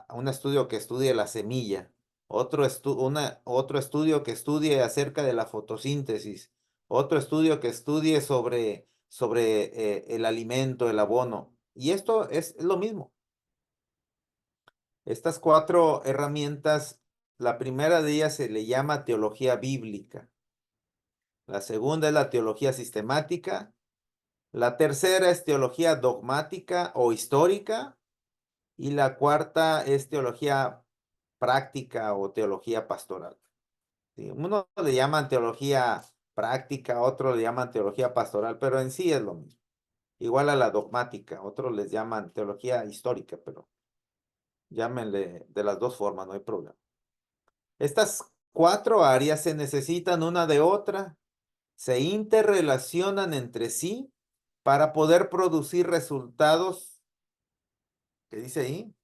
un estudio que estudie la semilla, otro estudio que estudie acerca de la fotosíntesis, otro estudio que estudie sobre el alimento, el abono. Y esto es lo mismo. Estas 4 herramientas, la primera de ellas se le llama teología bíblica. La segunda es la teología sistemática. La tercera es teología dogmática o histórica. Y la cuarta es teología práctica o teología pastoral. ¿Sí? Uno le llaman teología práctica, otro le llaman teología pastoral, pero en sí es lo mismo. Igual a la dogmática, otros les llaman teología histórica, pero llámenle de las dos formas, no hay problema. Estas 4 áreas se necesitan una de otra, se interrelacionan entre sí para poder producir resultados. ¿Qué dice ahí?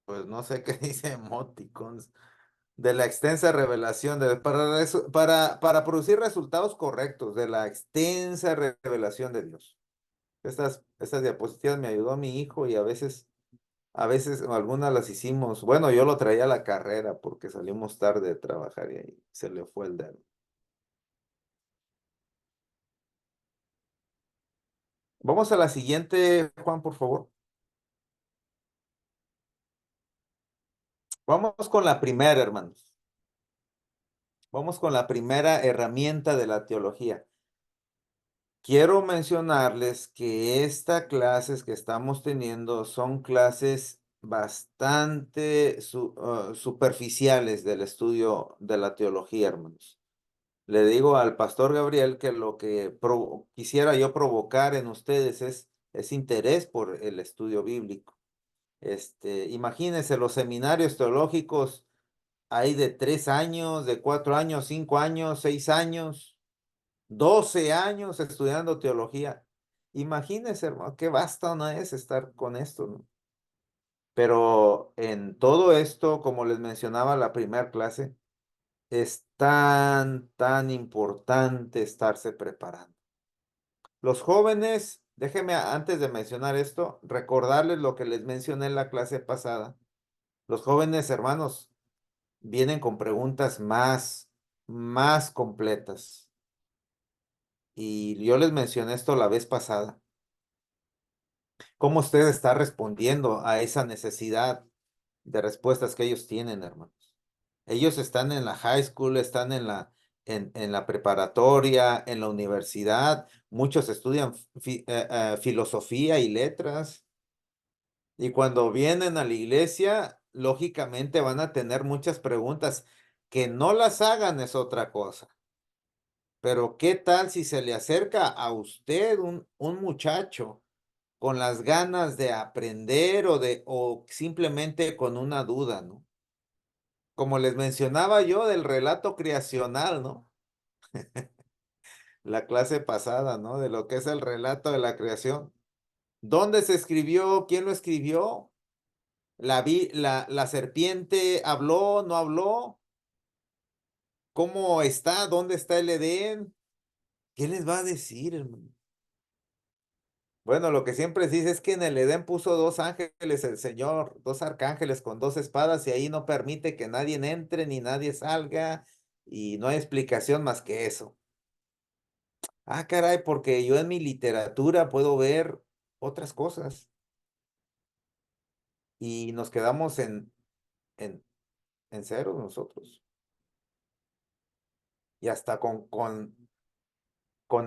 Pues no sé qué dice emoticons. De la extensa revelación, para producir resultados correctos de la extensa revelación de Dios. Estas diapositivas me ayudó mi hijo y a veces algunas las hicimos. Bueno, yo lo traía a la carrera porque salimos tarde de trabajar y ahí se le fue el dedo. Vamos a la siguiente, Juan, por favor. Vamos con la primera, hermanos. Vamos con la primera herramienta de la teología. Quiero mencionarles que estas clases que estamos teniendo son clases bastante superficiales del estudio de la teología, hermanos. Le digo al pastor Gabriel que lo que quisiera yo provocar en ustedes es interés por el estudio bíblico. Imagínense, los seminarios teológicos hay de 3 años, de 4 años, 5 años, 6 años. 12 años estudiando teología. Imagínense, hermano, qué vasto no es estar con esto, ¿no? Pero en todo esto, como les mencionaba la primera clase, es tan importante estarse preparando. Los jóvenes, déjenme antes de mencionar esto, recordarles lo que les mencioné en la clase pasada. Los jóvenes, hermanos, vienen con preguntas más completas. Y yo les mencioné esto la vez pasada. ¿Cómo usted está respondiendo a esa necesidad de respuestas que ellos tienen, hermanos? Ellos están en la high school, están en la preparatoria, en la universidad. Muchos estudian filosofía y letras. Y cuando vienen a la iglesia, lógicamente van a tener muchas preguntas. Que no las hagan es otra cosa. Pero ¿qué tal si se le acerca a usted un muchacho con las ganas de aprender o simplemente con una duda, ¿no? Como les mencionaba yo del relato creacional, ¿no? La clase pasada, ¿no? De lo que es el relato de la creación. ¿Dónde se escribió? ¿Quién lo escribió? ¿La serpiente habló? ¿No habló? ¿Cómo está? ¿Dónde está el Edén? ¿Qué les va a decir, hermano? Bueno, lo que siempre se dice es que en el Edén puso 2 ángeles el Señor, 2 arcángeles con 2 espadas y ahí no permite que nadie entre ni nadie salga y no hay explicación más que eso. Ah, caray, porque yo en mi literatura puedo ver otras cosas y nos quedamos en, en cero nosotros. Y hasta con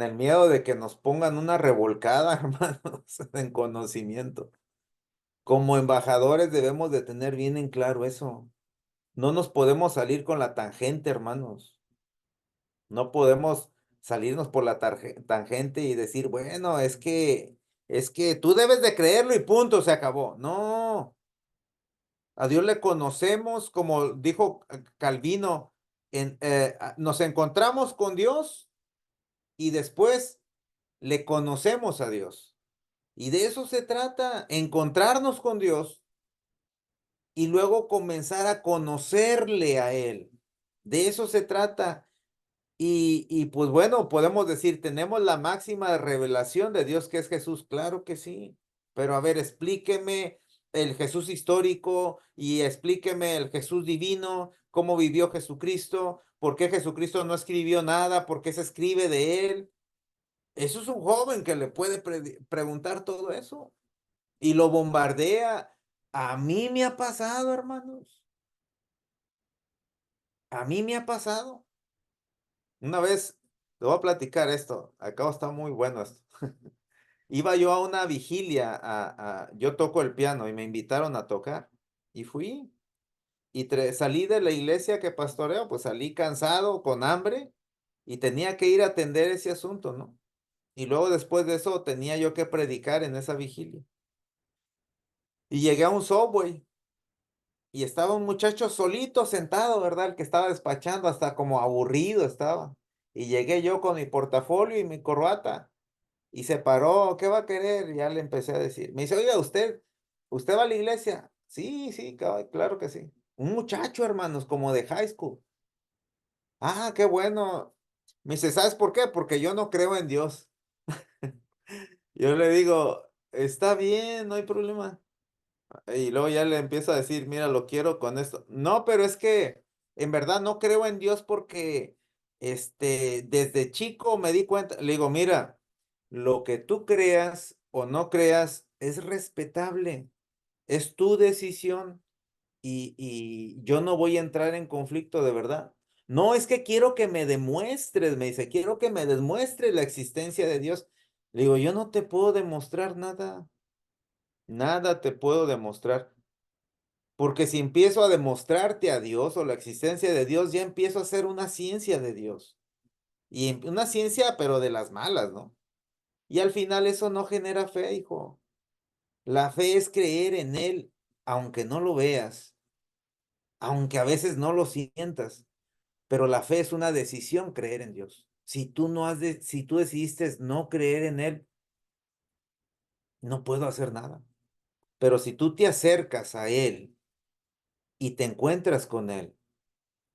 el miedo de que nos pongan una revolcada, hermanos, en conocimiento. Como embajadores debemos de tener bien en claro eso. No nos podemos salir con la tangente, hermanos. No podemos salirnos por la tangente y decir, bueno, es que tú debes de creerlo y punto, se acabó. No, a Dios le conocemos, como dijo Calvino, nos encontramos con Dios y después le conocemos a Dios. Y de eso se trata, encontrarnos con Dios y luego comenzar a conocerle a Él. De eso se trata. Y pues bueno, podemos decir, tenemos la máxima revelación de Dios que es Jesús. Claro que sí. Pero a ver, explíqueme el Jesús histórico y explíqueme el Jesús divino, cómo vivió Jesucristo, por qué Jesucristo no escribió nada, por qué se escribe de él. Eso es un joven que le puede preguntar todo eso y lo bombardea. A mí me ha pasado, hermanos. A mí me ha pasado. Una vez, te voy a platicar esto. Acá está muy bueno esto. Iba yo a una vigilia, yo toco el piano y me invitaron a tocar y fui. Y salí de la iglesia que pastoreo, pues salí cansado, con hambre y tenía que ir a atender ese asunto, ¿no? Y luego después de eso tenía yo que predicar en esa vigilia. Y llegué a un Subway y estaba un muchacho solito sentado, ¿verdad? El que estaba despachando, hasta como aburrido estaba. Y llegué yo con mi portafolio y mi corbata y se paró, ¿qué va a querer? Y ya le empecé a decir. Me dice, oiga, ¿usted va a la iglesia? Sí, sí, claro que sí. Un muchacho, hermanos, como de high school. Ah, qué bueno. Me dice, ¿sabes por qué? Porque yo no creo en Dios. Yo le digo, está bien, no hay problema. Y luego ya le empiezo a decir, mira, lo quiero con esto. No, pero es que en verdad no creo en Dios porque desde chico me di cuenta. Le digo, mira, lo que tú creas o no creas es respetable, es tu decisión y yo no voy a entrar en conflicto de verdad. No, es que quiero que me demuestres, me dice, quiero que me demuestres la existencia de Dios. Le digo, yo no te puedo demostrar nada, nada te puedo demostrar. Porque si empiezo a demostrarte a Dios o la existencia de Dios, ya empiezo a hacer una ciencia de Dios. Y una ciencia, pero de las malas, ¿no? Y al final eso no genera fe, hijo. La fe es creer en Él, aunque no lo veas, aunque a veces no lo sientas, pero la fe es una decisión creer en Dios. Si tú no si tú decidiste no creer en Él, no puedo hacer nada. Pero si tú te acercas a Él y te encuentras con Él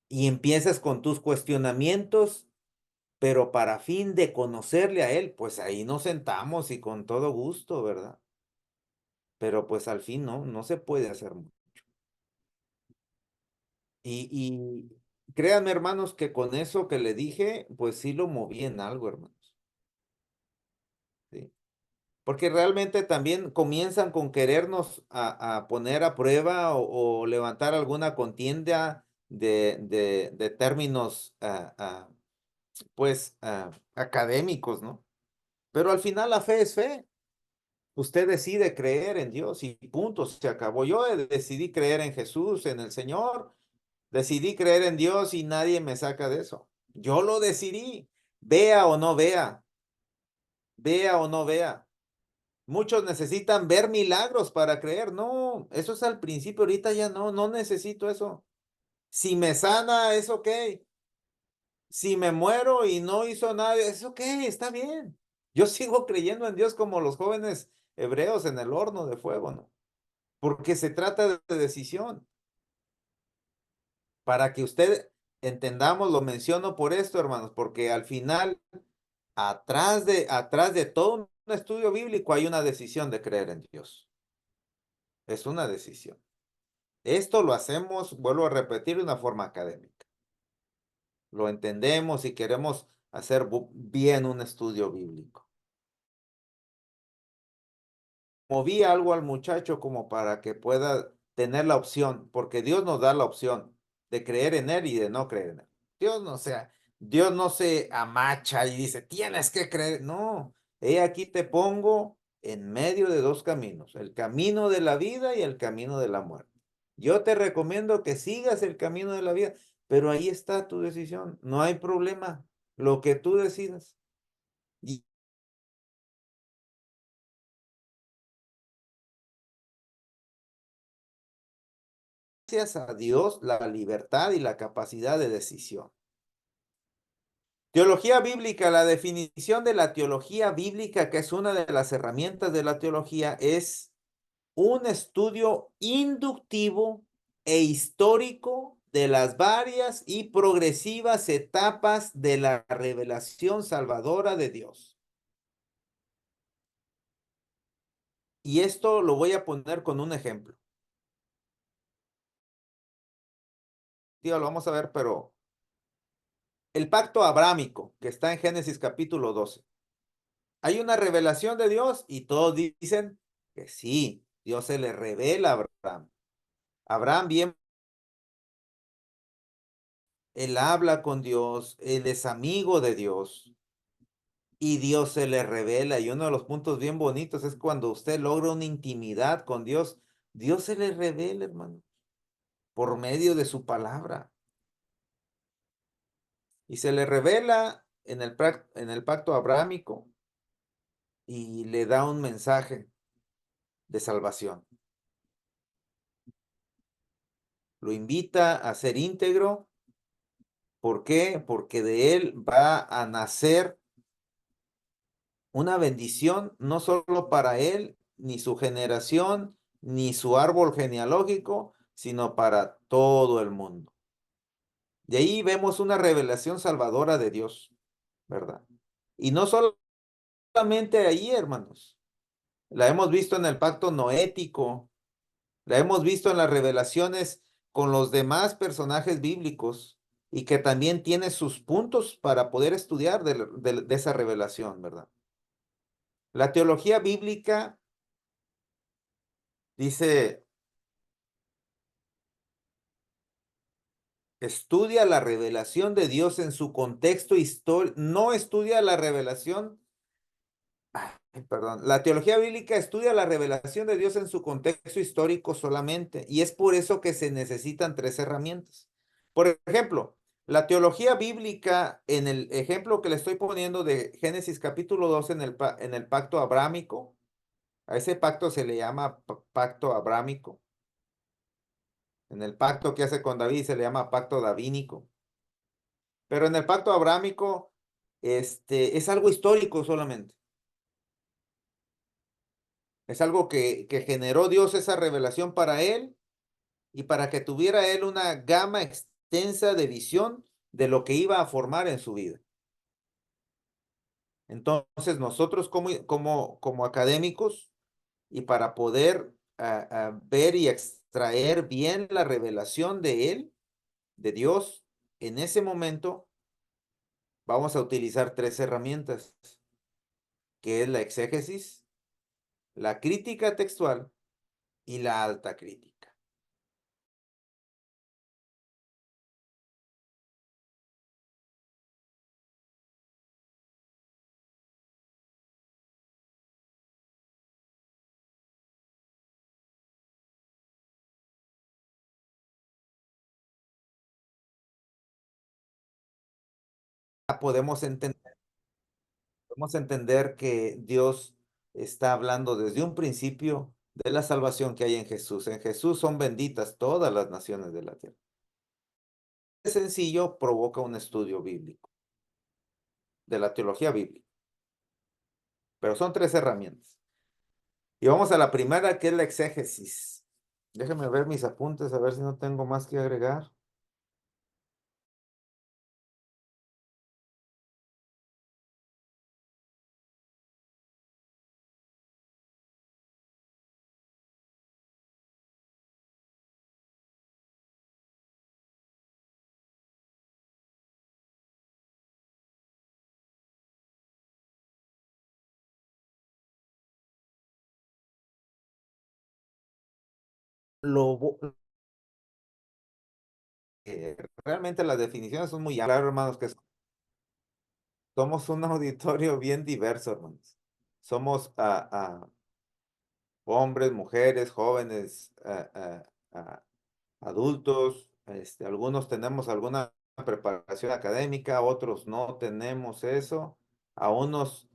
y empiezas con tus cuestionamientos, pero para fin de conocerle a Él, pues ahí nos sentamos y con todo gusto, ¿verdad? Pero pues al fin no se puede hacer mucho. Y créanme, hermanos, que con eso que le dije, pues sí lo moví en algo, hermanos. ¿Sí? Porque realmente también comienzan con querernos a poner a prueba o levantar alguna contienda de términos, pues, académicos, ¿no? Pero al final la fe es fe. Usted decide creer en Dios y punto, se acabó. Yo decidí creer en Jesús, en el Señor. Decidí creer en Dios y nadie me saca de eso. Yo lo decidí, vea o no vea, vea o no vea. Muchos necesitan ver milagros para creer. No, eso es al principio, ahorita ya no necesito eso. Si me sana, es ok. Si me muero y no hizo nada, es ok, está bien. Yo sigo creyendo en Dios como los jóvenes hebreos en el horno de fuego, ¿no? Porque se trata de decisión. Para que usted entendamos, lo menciono por esto, hermanos, porque al final, atrás de todo un estudio bíblico hay una decisión de creer en Dios. Es una decisión. Esto lo hacemos, vuelvo a repetir, de una forma académica. Lo entendemos y queremos hacer bien un estudio bíblico. Moví algo al muchacho como para que pueda tener la opción, porque Dios nos da la opción de creer en Él y de no creer en Él. Dios no se amacha y dice, tienes que creer. No, he aquí te pongo en medio de dos caminos, el camino de la vida y el camino de la muerte. Yo te recomiendo que sigas el camino de la vida, pero ahí está tu decisión, no hay problema, lo que tú decidas. Y gracias a Dios la libertad y la capacidad de decisión. Teología bíblica, la definición de la teología bíblica, que es una de las herramientas de la teología, es un estudio inductivo e histórico de las varias y progresivas etapas de la revelación salvadora de Dios. Y esto lo voy a poner con un ejemplo. Tío, lo vamos a ver, pero el pacto abrámico, que está en Génesis capítulo 12. Hay una revelación de Dios y todos dicen que sí, Dios se le revela a Abraham. Abraham bien, él habla con Dios, él es amigo de Dios y Dios se le revela. Y uno de los puntos bien bonitos es cuando usted logra una intimidad con Dios, Dios se le revela, hermano, por medio de su palabra. Y se le revela en el pacto abrámico y le da un mensaje de salvación. Lo invita a ser íntegro. ¿Por qué? Porque de él va a nacer una bendición, no solo para él, ni su generación, ni su árbol genealógico, sino para todo el mundo. De ahí vemos una revelación salvadora de Dios, ¿verdad? Y no solamente ahí, hermanos. La hemos visto en el pacto noético, la hemos visto en las revelaciones con los demás personajes bíblicos y que también tiene sus puntos para poder estudiar de esa revelación, ¿verdad? La teología bíblica dice, estudia la revelación de Dios en su contexto histórico, no estudia la revelación. Perdón, la teología bíblica estudia la revelación de Dios en su contexto histórico solamente, y es por eso que se necesitan tres herramientas. Por ejemplo, la teología bíblica, en el ejemplo que le estoy poniendo de Génesis capítulo 12 en el pacto abrámico, a ese pacto se le llama pacto abrámico. En el pacto que hace con David se le llama pacto davínico. Pero en el pacto abrámico, es algo histórico solamente. Es algo que generó Dios esa revelación para él y para que tuviera él una gama extensa de visión de lo que iba a formar en su vida. Entonces, nosotros como académicos y para poder ver y extraer bien la revelación de él, de Dios, en ese momento, vamos a utilizar tres herramientas, que es la exégesis, la crítica textual y la alta crítica. Podemos entender que Dios está hablando desde un principio de la salvación que hay en Jesús. En Jesús son benditas todas las naciones de la tierra. Es sencillo, provoca un estudio bíblico, de la teología bíblica. Pero son tres herramientas. Y vamos a la primera, que es la exégesis. Déjenme ver mis apuntes, a ver si no tengo más que agregar. Lo, realmente las definiciones son muy claras, hermanos, que somos un auditorio bien diverso, hermanos. Somos hombres, mujeres, jóvenes, adultos, algunos tenemos alguna preparación académica, otros no tenemos eso, a unos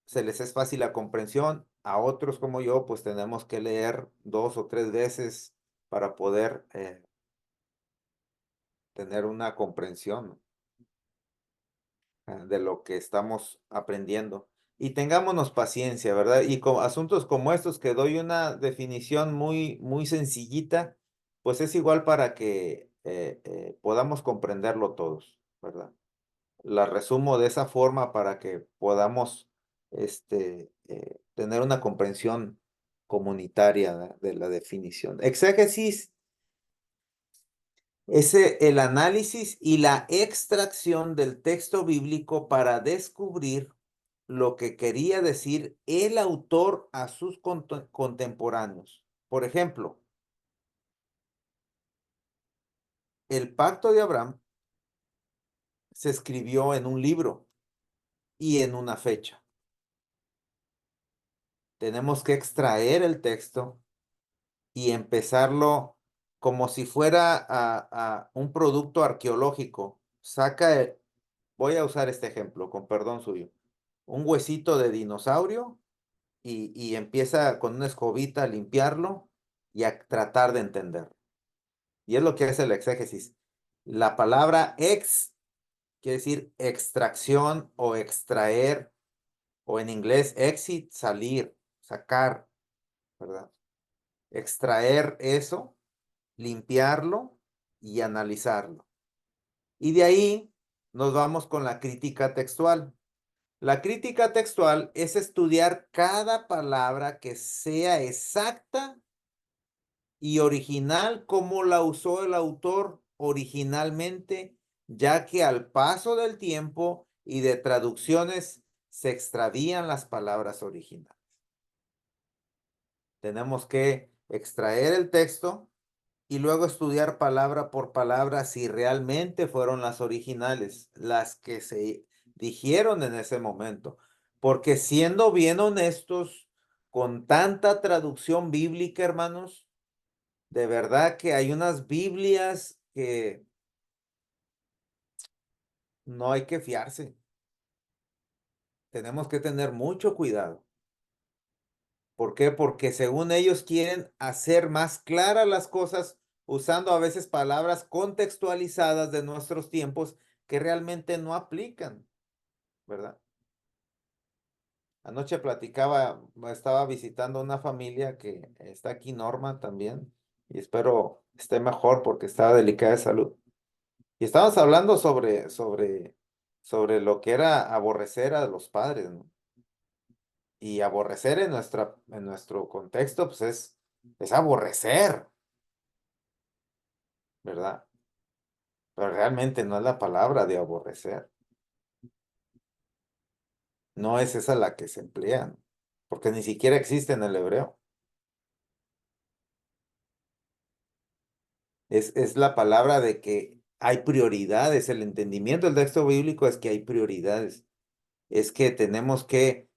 se les es fácil la comprensión, a otros como yo, pues tenemos que leer 2 o 3 veces para poder tener una comprensión de lo que estamos aprendiendo. Y tengámonos paciencia, ¿verdad? Y con asuntos como estos que doy una definición muy, muy sencillita, pues es igual para que podamos comprenderlo todos, ¿verdad? La resumo de esa forma para que podamos tener una comprensión comunitaria de la definición. Exégesis es el análisis y la extracción del texto bíblico para descubrir lo que quería decir el autor a sus contemporáneos. Por ejemplo, el pacto de Abraham se escribió en un libro y en una fecha. Tenemos que extraer el texto y empezarlo como si fuera a un producto arqueológico. Voy a usar este ejemplo, con perdón suyo, un huesito de dinosaurio y empieza con una escobita a limpiarlo y a tratar de entender. Y es lo que hace el exégesis. La palabra ex quiere decir extracción o extraer, o en inglés exit, salir, sacar, ¿verdad? Extraer eso, limpiarlo y analizarlo. Y de ahí nos vamos con la crítica textual. La crítica textual es estudiar cada palabra que sea exacta y original como la usó el autor originalmente, ya que al paso del tiempo y de traducciones se extravían las palabras originales. Tenemos que extraer el texto y luego estudiar palabra por palabra si realmente fueron las originales, las que se dijeron en ese momento. Porque siendo bien honestos, con tanta traducción bíblica, hermanos, de verdad que hay unas Biblias que no hay que fiarse. Tenemos que tener mucho cuidado. ¿Por qué? Porque según ellos quieren hacer más claras las cosas usando a veces palabras contextualizadas de nuestros tiempos que realmente no aplican, ¿verdad? Anoche estaba visitando una familia que está aquí, Norma, también, y espero esté mejor porque estaba delicada de salud. Y estábamos hablando sobre lo que era aborrecer a los padres, ¿no? Y aborrecer en nuestro contexto, pues es aborrecer, ¿verdad? Pero realmente no es la palabra de aborrecer. No es esa la que se emplea, ¿no? Porque ni siquiera existe en el hebreo. Es la palabra de que hay prioridades. El entendimiento del texto bíblico es que hay prioridades. Es que tenemos que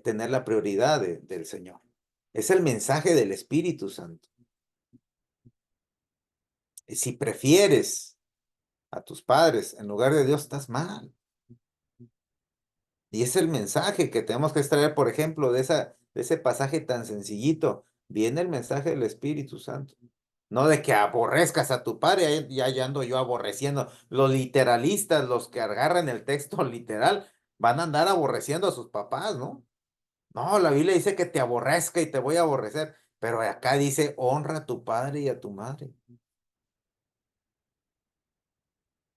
tener la prioridad del Señor. Es el mensaje del Espíritu Santo. Y si prefieres a tus padres en lugar de Dios, estás mal. Y es el mensaje que tenemos que extraer, por ejemplo, de ese pasaje tan sencillito. Viene el mensaje del Espíritu Santo. No de que aborrezcas a tu padre, ya ando yo aborreciendo. Los literalistas, los que agarran el texto literal, van a andar aborreciendo a sus papás, ¿no? No, la Biblia dice que te aborrezca y te voy a aborrecer, pero acá dice honra a tu padre y a tu madre.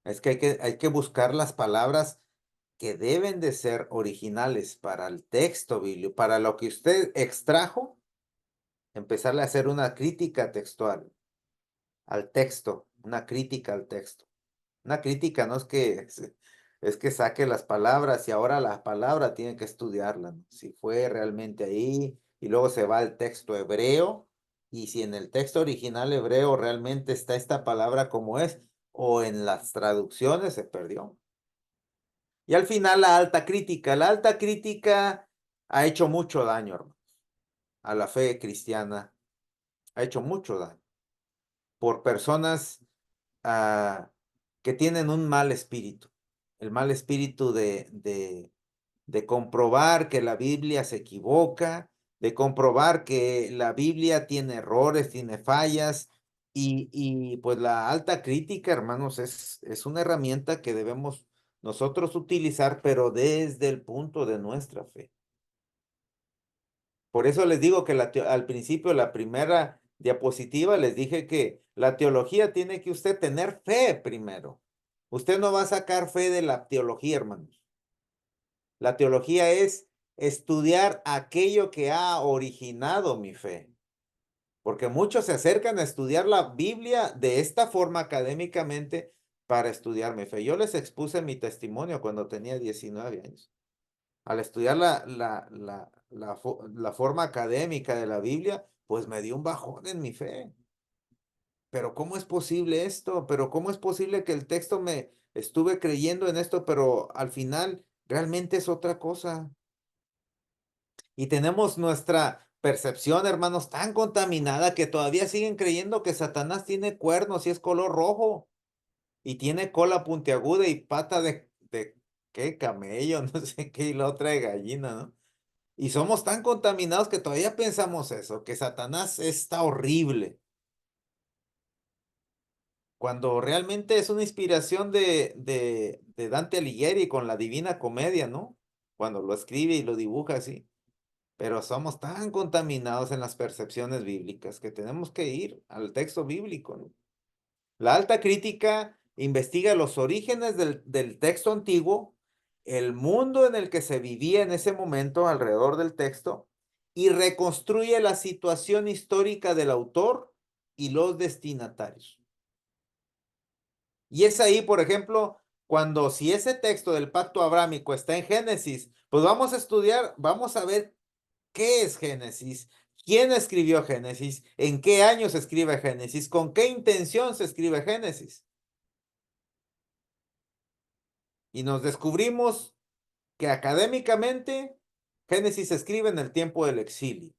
Es que hay que buscar las palabras que deben de ser originales para el texto bíblico, para lo que usted extrajo, empezarle a hacer una crítica textual al texto, una crítica al texto. Una crítica no es es que saque las palabras y ahora la palabra tiene que estudiarla, ¿no? Si fue realmente ahí y luego se va al texto hebreo y si en el texto original hebreo realmente está esta palabra como es o en las traducciones se perdió. Y al final la alta crítica. La alta crítica ha hecho mucho daño, hermanos, a la fe cristiana. Ha hecho mucho daño por personas que tienen un mal espíritu. El mal espíritu de comprobar que la Biblia se equivoca, de comprobar que la Biblia tiene errores, tiene fallas. Y pues la alta crítica, hermanos, es una herramienta que debemos nosotros utilizar, pero desde el punto de nuestra fe. Por eso les digo que al principio, la primera diapositiva, les dije que la teología tiene que usted tener fe primero. Usted no va a sacar fe de la teología, hermanos. La teología es estudiar aquello que ha originado mi fe. Porque muchos se acercan a estudiar la Biblia de esta forma académicamente para estudiar mi fe. Yo les expuse mi testimonio cuando tenía 19 años. Al estudiar la forma académica de la Biblia, pues me dio un bajón en mi fe. Pero ¿cómo es posible esto? Pero ¿cómo es posible que el texto me estuve creyendo en esto, pero al final realmente es otra cosa? Y tenemos nuestra percepción, hermanos, tan contaminada que todavía siguen creyendo que Satanás tiene cuernos y es color rojo y tiene cola puntiaguda y pata de ¿qué? Camello, no sé qué, y la otra de gallina, ¿no? Y somos tan contaminados que todavía pensamos eso, que Satanás está horrible, cuando realmente es una inspiración de Dante Alighieri con la Divina Comedia, ¿no? Cuando lo escribe y lo dibuja así. Pero somos tan contaminados en las percepciones bíblicas que tenemos que ir al texto bíblico, ¿no? La alta crítica investiga los orígenes del texto antiguo, el mundo en el que se vivía en ese momento alrededor del texto y reconstruye la situación histórica del autor y los destinatarios. Y es ahí, por ejemplo, cuando si ese texto del pacto abrámico está en Génesis, pues vamos a estudiar, vamos a ver qué es Génesis, quién escribió Génesis, en qué año se escribe Génesis, con qué intención se escribe Génesis. Y nos descubrimos que académicamente Génesis se escribe en el tiempo del exilio.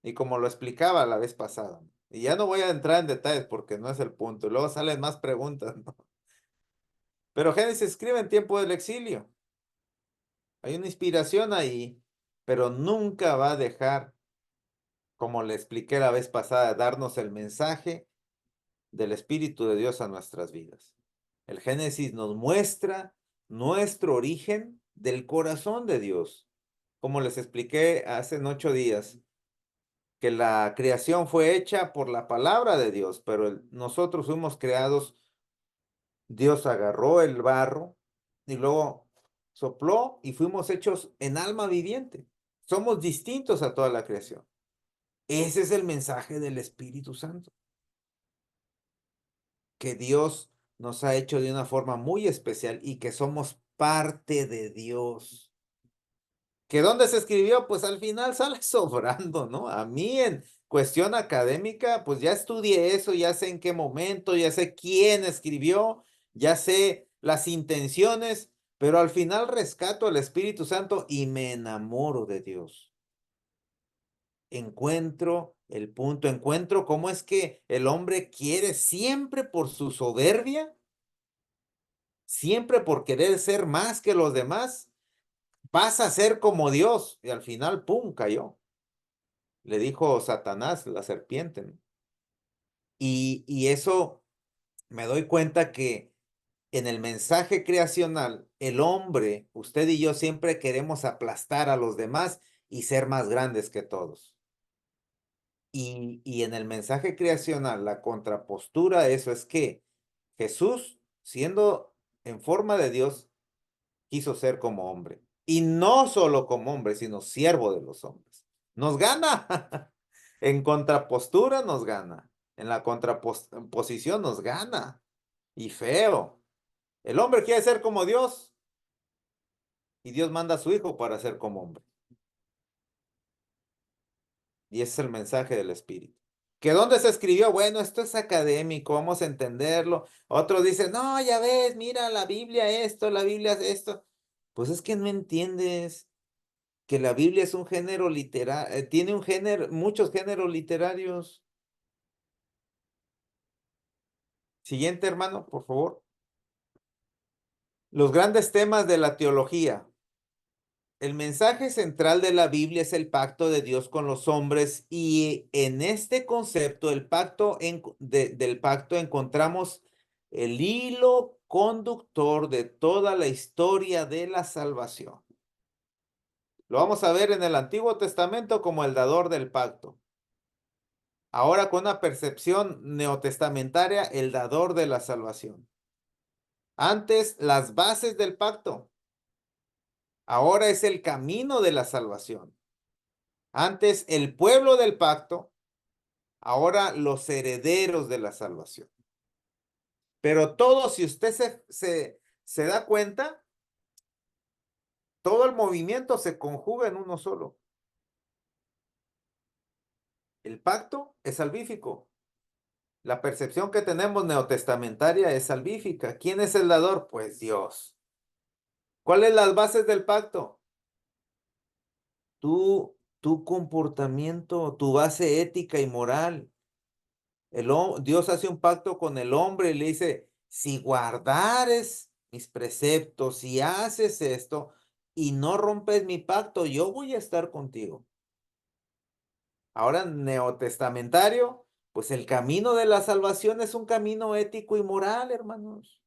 Y como lo explicaba la vez pasada, y ya no voy a entrar en detalles porque no es el punto, luego salen más preguntas, ¿no? Pero Génesis se escribe en tiempo del exilio. Hay una inspiración ahí, pero nunca va a dejar, como le expliqué la vez pasada, darnos el mensaje del Espíritu de Dios a nuestras vidas. El Génesis nos muestra nuestro origen del corazón de Dios. Como les expliqué hace 8 días, que la creación fue hecha por la palabra de Dios, pero nosotros fuimos creados, Dios agarró el barro y luego sopló y fuimos hechos en alma viviente. Somos distintos a toda la creación. Ese es el mensaje del Espíritu Santo, que Dios nos ha hecho de una forma muy especial y que somos parte de Dios. ¿Que dónde se escribió? Pues al final sale sobrando, ¿no? A mí en cuestión académica, pues ya estudié eso, ya sé en qué momento, ya sé quién escribió, ya sé las intenciones, pero al final rescato al Espíritu Santo y me enamoro de Dios. Encuentro el punto, encuentro cómo es que el hombre quiere siempre por su soberbia, siempre por querer ser más que los demás, pasa a ser como Dios y al final, ¡pum!, cayó. Le dijo Satanás, la serpiente, ¿no? Y eso me doy cuenta que en el mensaje creacional, el hombre, usted y yo siempre queremos aplastar a los demás y ser más grandes que todos. Y en el mensaje creacional, la contrapostura a eso es que Jesús, siendo en forma de Dios, quiso ser como hombre. Y no solo como hombre, sino siervo de los hombres. Nos gana. En contrapostura nos gana. En la contraposición nos gana. Y feo. El hombre quiere ser como Dios. Y Dios manda a su hijo para ser como hombre. Y ese es el mensaje del Espíritu. ¿Que dónde se escribió? Bueno, esto es académico, vamos a entenderlo. Otros dicen, no, ya ves, mira, la Biblia esto, la Biblia esto. Pues es que no entiendes que la Biblia es un género literario, tiene un género, muchos géneros literarios. Siguiente, hermano, por favor. Los grandes temas de la teología. El mensaje central de la Biblia es el pacto de Dios con los hombres y en este concepto del pacto encontramos el hilo conductor de toda la historia de la salvación. Lo vamos a ver en el Antiguo Testamento como el dador del pacto. Ahora con una percepción neotestamentaria, el dador de la salvación. Antes, las bases del pacto. Ahora es el camino de la salvación. Antes el pueblo del pacto, ahora los herederos de la salvación. Pero todo, si usted se da cuenta, todo el movimiento se conjuga en uno solo. El pacto es salvífico. La percepción que tenemos neotestamentaria es salvífica. ¿Quién es el dador? Pues Dios. ¿Cuáles las bases del pacto? Tu comportamiento, tu base ética y moral. Dios hace un pacto con el hombre y le dice, si guardares mis preceptos, si haces esto y no rompes mi pacto, yo voy a estar contigo. Ahora, neotestamentario, pues el camino de la salvación es un camino ético y moral, hermanos.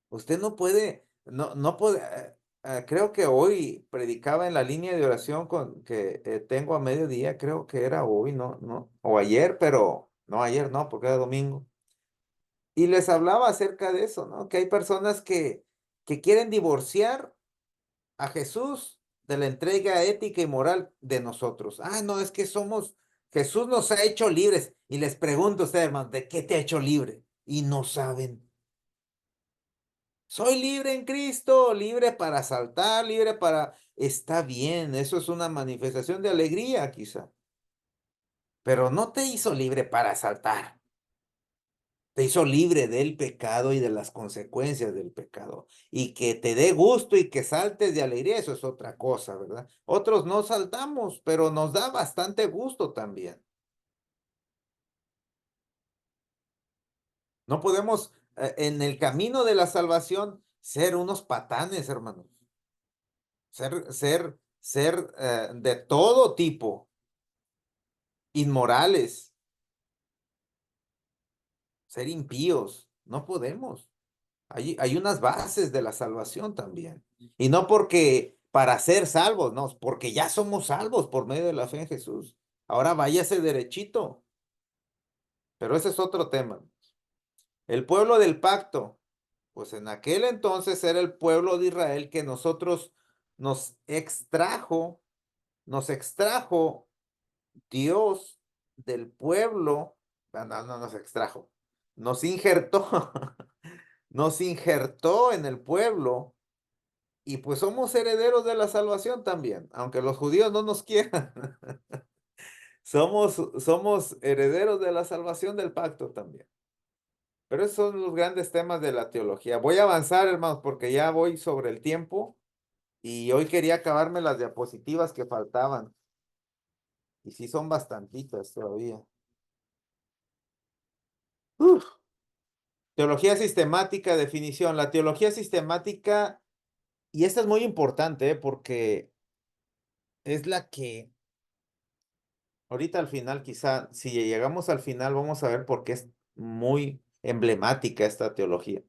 Usted no puede, no puede, creo que hoy predicaba en la línea de oración que tengo a mediodía, creo que era hoy, no, o ayer, pero no ayer, no, porque era domingo. Y les hablaba acerca de eso, ¿no? Que hay personas que quieren divorciar a Jesús de la entrega ética y moral de nosotros. Ah, no, es que Jesús nos ha hecho libres. Y les pregunto a ustedes, hermanos, ¿de qué te ha hecho libre? Y no saben. Soy libre en Cristo, libre para saltar, libre para... Está bien, eso es una manifestación de alegría quizá. Pero no te hizo libre para saltar. Te hizo libre del pecado y de las consecuencias del pecado. Y que te dé gusto y que saltes de alegría, eso es otra cosa, ¿verdad? Otros no saltamos, pero nos da bastante gusto también. No podemos, en el camino de la salvación, ser unos patanes, hermanos. Ser de todo tipo, inmorales, ser impíos. No podemos. Hay unas bases de la salvación también. Y no porque para ser salvos, no, porque ya somos salvos por medio de la fe en Jesús. Ahora váyase derechito. Pero ese es otro tema. El pueblo del pacto, pues en aquel entonces era el pueblo de Israel que nos extrajo Dios del pueblo, no nos extrajo, nos injertó, nos injertó en el pueblo y pues somos herederos de la salvación también, aunque los judíos no nos quieran. Somos herederos de la salvación del pacto también. Pero esos son los grandes temas de la teología. Voy a avanzar, hermanos, porque ya voy sobre el tiempo y hoy quería acabarme las diapositivas que faltaban. Y sí son bastantitas todavía. Uf. Teología sistemática, definición. La teología sistemática, y esta es muy importante, porque es la que ahorita al final, quizá, si llegamos al final, vamos a ver por qué es muy emblemática esta teología.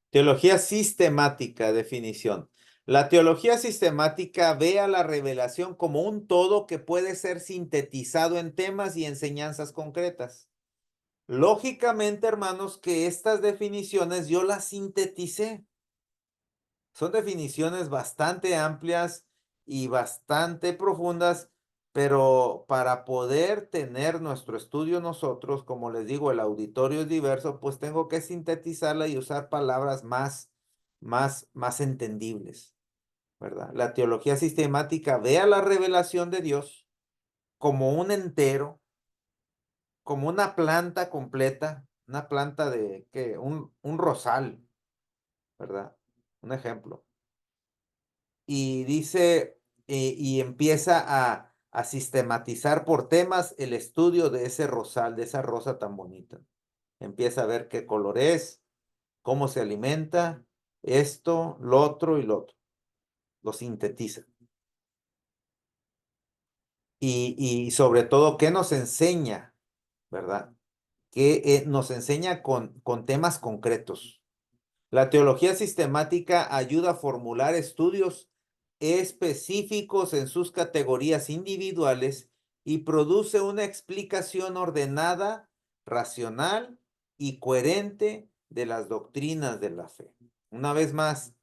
Teología sistemática, definición. La teología sistemática ve a la revelación como un todo que puede ser sintetizado en temas y enseñanzas concretas. Lógicamente, hermanos, que estas definiciones yo las sinteticé. Son definiciones bastante amplias y bastante profundas, pero para poder tener nuestro estudio nosotros, como les digo, el auditorio es diverso, pues tengo que sintetizarla y usar palabras más entendibles, ¿verdad? La teología sistemática ve a la revelación de Dios como un entero, como una planta completa, una planta de, ¿qué? Un rosal, ¿verdad? Un ejemplo. Y dice, y empieza a sistematizar por temas el estudio de ese rosal, de esa rosa tan bonita. Empieza a ver qué color es, cómo se alimenta, esto, lo otro y lo otro. Lo sintetiza. Y sobre todo, ¿qué nos enseña? ¿Verdad? Que nos enseña con temas concretos. La teología sistemática ayuda a formular estudios específicos en sus categorías individuales y produce una explicación ordenada, racional y coherente de las doctrinas de la fe. Una vez más,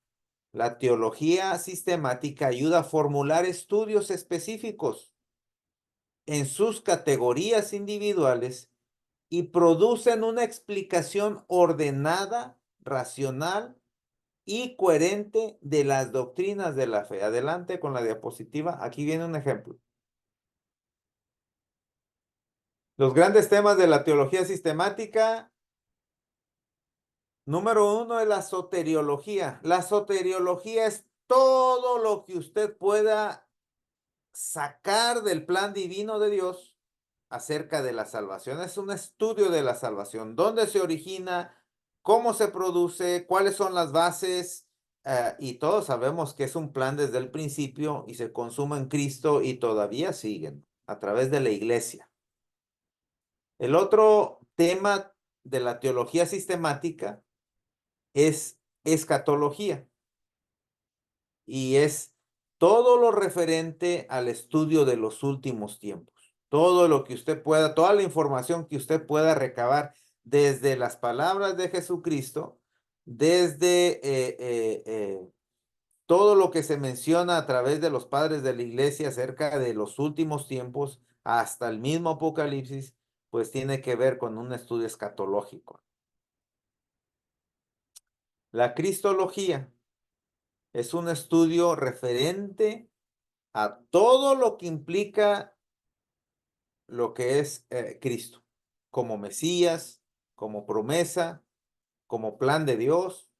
La teología sistemática ayuda a formular estudios específicos en sus categorías individuales y producen una explicación ordenada, racional y coherente de las doctrinas de la fe. Adelante con la diapositiva. Aquí viene un ejemplo. Los grandes temas de la teología sistemática. Número 1 es la soteriología. La soteriología es todo lo que usted pueda sacar del plan divino de Dios acerca de la salvación. Es un estudio de la salvación. ¿Dónde se origina? ¿Cómo se produce? ¿Cuáles son las bases? Y todos sabemos que es un plan desde el principio y se consuma en Cristo y todavía siguen a través de la iglesia. El otro tema de la teología sistemática es escatología y es todo lo referente al estudio de los últimos tiempos. Todo lo que usted pueda, toda la información que usted pueda recabar desde las palabras de Jesucristo, desde todo lo que se menciona a través de los padres de la iglesia acerca de los últimos tiempos, hasta el mismo Apocalipsis, pues tiene que ver con un estudio escatológico. La cristología es un estudio referente a todo lo que implica lo que es Cristo, como Mesías, como promesa, como plan de Dios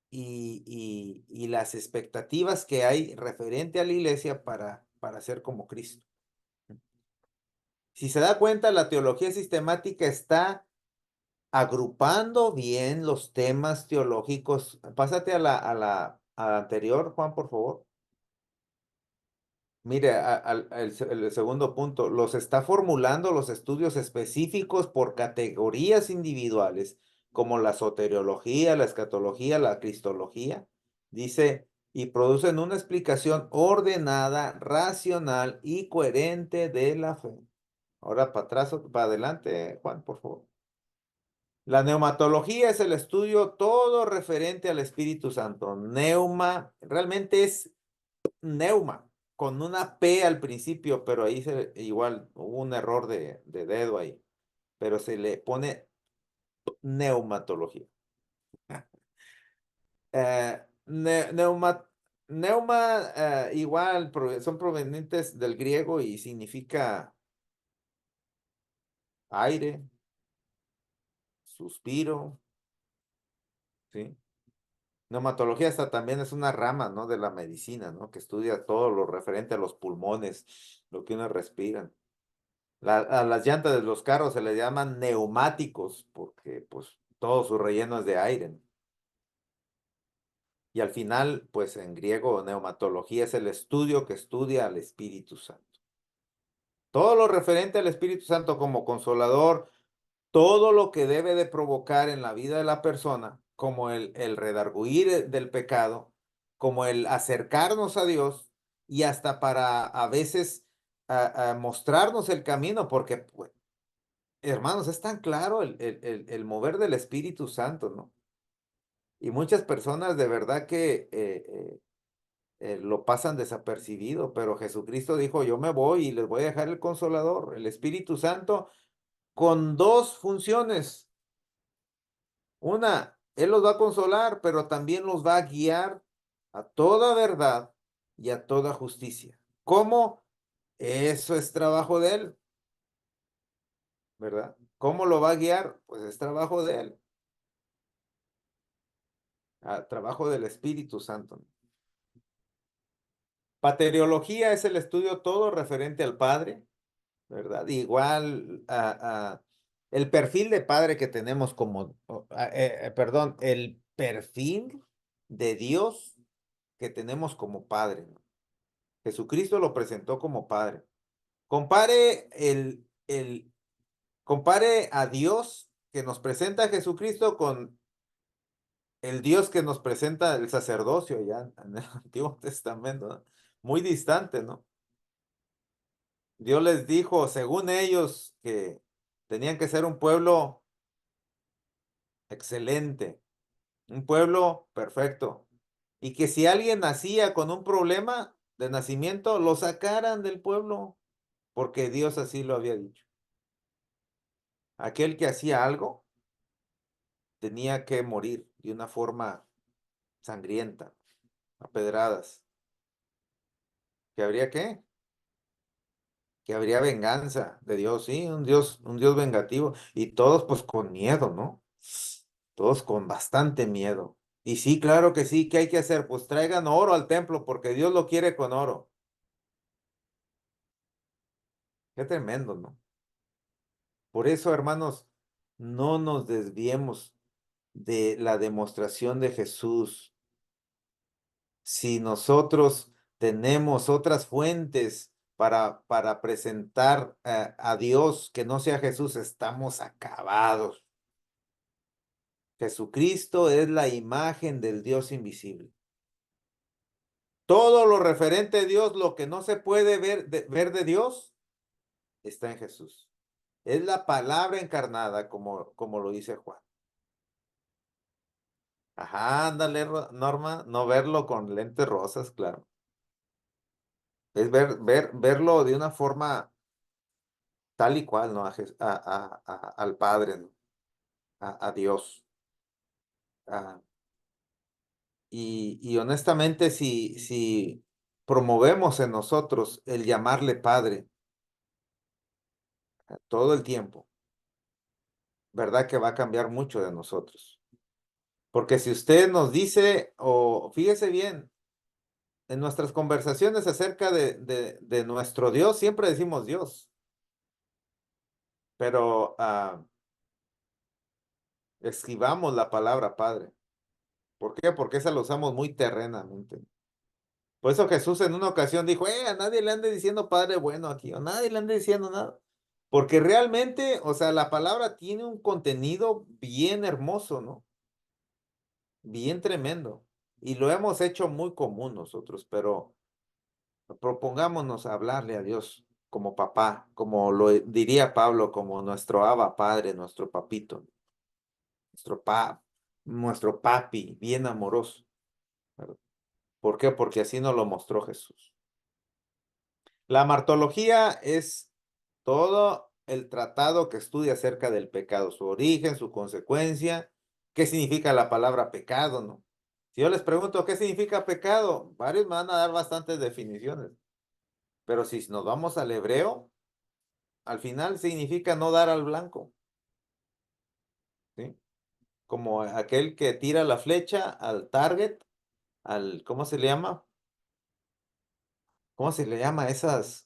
y las expectativas que hay referente a la iglesia para ser como Cristo. Si se da cuenta, la teología sistemática está agrupando bien los temas teológicos. Pásate a la anterior, Juan, por favor. Mire, el segundo punto, los está formulando los estudios específicos por categorías individuales, como la soteriología, la escatología, la cristología. Dice, y producen una explicación ordenada, racional y coherente de la fe. Ahora para atrás, para adelante, Juan, por favor. La neumatología es el estudio todo referente al Espíritu Santo. Neuma, realmente es neuma, con una P al principio, pero ahí igual hubo un error de dedo ahí, pero se le pone neumatología. Neuma, igual son provenientes del griego y significa aire, suspiro, ¿sí? Neumatología esta también es una rama, ¿no? De la medicina, ¿no? Que estudia todo lo referente a los pulmones, lo que uno respira. A las llantas de los carros se les llaman neumáticos porque pues todo su relleno es de aire, ¿no? Y al final, pues en griego, neumatología es el estudio que estudia al Espíritu Santo. Todo lo referente al Espíritu Santo como consolador, todo lo que debe de provocar en la vida de la persona, como el redarguir del pecado, como el acercarnos a Dios y hasta para a veces a mostrarnos el camino, porque pues, hermanos, es tan claro el mover del Espíritu Santo, ¿no? Y muchas personas de verdad que lo pasan desapercibido, pero Jesucristo dijo, yo me voy y les voy a dejar el Consolador, el Espíritu Santo, con dos funciones. Una, Él los va a consolar, pero también los va a guiar a toda verdad y a toda justicia. ¿Cómo? Eso es trabajo de Él, ¿verdad? ¿Cómo lo va a guiar? Pues es trabajo de Él. Trabajo del Espíritu Santo. Pateriología es el estudio todo referente al Padre, ¿verdad? Igual el perfil de Padre que tenemos perdón, el perfil de Dios que tenemos como Padre, ¿no? Jesucristo lo presentó como Padre. Compare compare a Dios que nos presenta a Jesucristo con el Dios que nos presenta el sacerdocio ya en el Antiguo Testamento, ¿no? Muy distante, ¿no? Dios les dijo, según ellos, que tenían que ser un pueblo excelente, un pueblo perfecto, Y que si alguien nacía con un problema de nacimiento, lo sacaran del pueblo, porque Dios así lo había dicho. Aquel que hacía algo tenía que morir de una forma sangrienta, a pedradas. ¿Que habría qué? Que habría venganza de Dios, sí, un Dios vengativo. Y todos pues con miedo, ¿no? Todos con bastante miedo. Y sí, claro que sí, ¿qué hay que hacer? Pues traigan oro al templo porque Dios lo quiere con oro. Qué tremendo, ¿no? Por eso, hermanos, no nos desviemos de la demostración de Jesús. Si nosotros tenemos otras fuentes para presentar a Dios que no sea Jesús, estamos acabados. Jesucristo es la imagen del Dios invisible. Todo lo referente a Dios, lo que no se puede ver de Dios, está en Jesús. Es la palabra encarnada, como lo dice Juan. Ajá, ándale, Norma, no verlo con lentes rosas, claro. Es verlo de una forma tal y cual, ¿no? Al Padre, ¿no? A Dios. Ah, y honestamente, si promovemos en nosotros el llamarle Padre todo el tiempo, ¿verdad que va a cambiar mucho de nosotros? Porque si usted nos dice, o fíjese bien, en nuestras conversaciones acerca de nuestro Dios, siempre decimos Dios, pero esquivamos la palabra Padre. ¿Por qué? Porque esa la usamos muy terrenamente. Por eso Jesús en una ocasión dijo, a nadie le ande diciendo Padre bueno aquí, o nadie le ande diciendo nada. Porque realmente, o sea, la palabra tiene un contenido bien hermoso, ¿no? Bien tremendo. Y lo hemos hecho muy común nosotros, pero propongámonos a hablarle a Dios como papá, como lo diría Pablo, como nuestro Abba Padre, nuestro papito, nuestro nuestro papi, bien amoroso. ¿Verdad? ¿Por qué? Porque así nos lo mostró Jesús. La martología es todo el tratado que estudia acerca del pecado, su origen, su consecuencia, qué significa la palabra pecado, ¿no? Si yo les pregunto qué significa pecado, varios me van a dar bastantes definiciones, pero si nos vamos al hebreo, al final significa no dar al blanco, ¿sí? Como aquel que tira la flecha al target, ¿cómo se le llama? ¿Cómo se le llama a esas?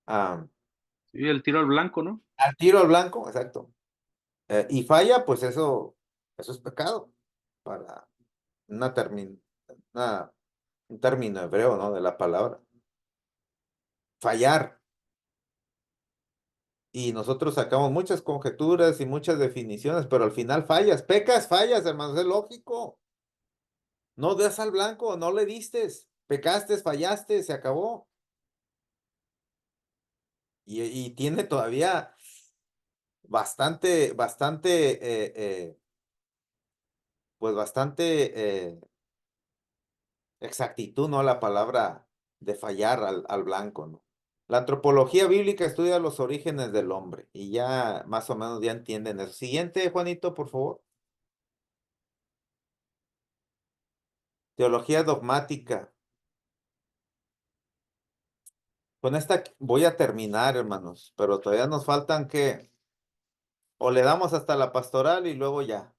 Ah, Sí, el tiro al blanco, ¿no? al tiro al blanco, exacto. Y falla, pues eso es pecado para una una- un término hebreo, ¿no? De la palabra. Fallar. Y nosotros sacamos muchas conjeturas y muchas definiciones, pero al final fallas. Pecas, fallas, hermanos, es lógico. No das al blanco, no le distes. Pecaste, fallaste, se acabó. Y tiene todavía pues bastante exactitud, ¿no? La palabra de fallar al blanco, ¿no? La antropología bíblica estudia los orígenes del hombre y ya más o menos ya entienden eso. Siguiente, Juanito, por favor. Teología dogmática. Con esta voy a terminar, hermanos, pero todavía nos faltan que, o le damos hasta la pastoral y luego ya.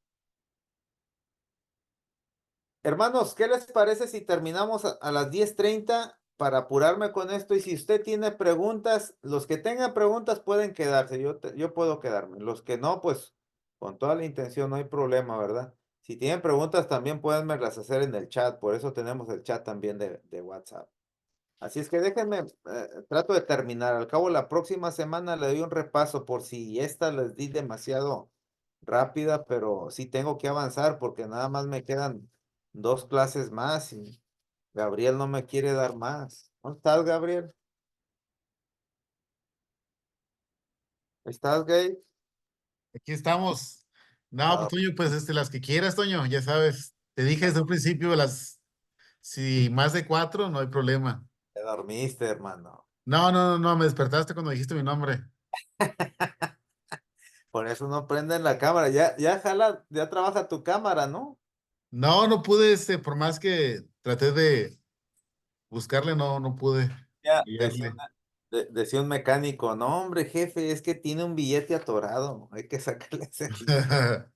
Hermanos, ¿qué les parece si terminamos a las 10:30 para apurarme con esto? Y si usted tiene preguntas, los que tengan preguntas pueden quedarse, yo puedo quedarme. Los que no, pues con toda la intención, no hay problema, ¿verdad? Si tienen preguntas también pueden las hacer en el chat, por eso tenemos el chat también de WhatsApp. Así es que déjenme, trato de terminar. Al cabo, la próxima semana le doy un repaso por si esta les di demasiado rápida, pero sí tengo que avanzar porque nada más me quedan 2 clases más y Gabriel no me quiere dar más. ¿Dónde estás, Gabriel? ¿Estás, Gay? Aquí estamos. No, pues No, Toño, pues las que quieras, Toño, ya sabes. Te dije desde un principio si más de 4, no hay problema. te dormiste, hermano. No, no, no, no, me despertaste cuando dijiste mi nombre. Por eso no prenden la cámara. Ya jala, ya trabaja tu cámara, ¿no? No, no pude, por más que traté de buscarle, no, no pude Ya, hallarle. decía un mecánico, no, hombre, jefe, es que tiene un billete atorado. Hay que sacarle ese billete.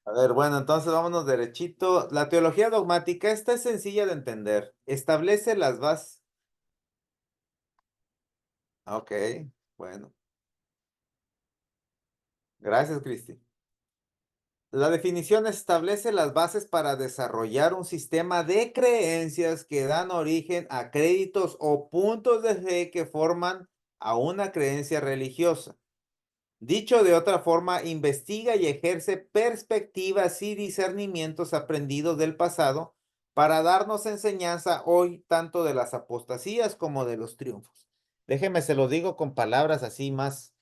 A ver, bueno, entonces vámonos derechito. La teología dogmática, esta es sencilla de entender. Establece las bases. Ok, bueno. Gracias, Cristi. La definición establece las bases para desarrollar un sistema de creencias que dan origen a créditos o puntos de fe que forman a una creencia religiosa. Dicho de otra forma, investiga y ejerce perspectivas y discernimientos aprendidos del pasado para darnos enseñanza hoy tanto de las apostasías como de los triunfos. Déjeme, se lo digo con palabras así más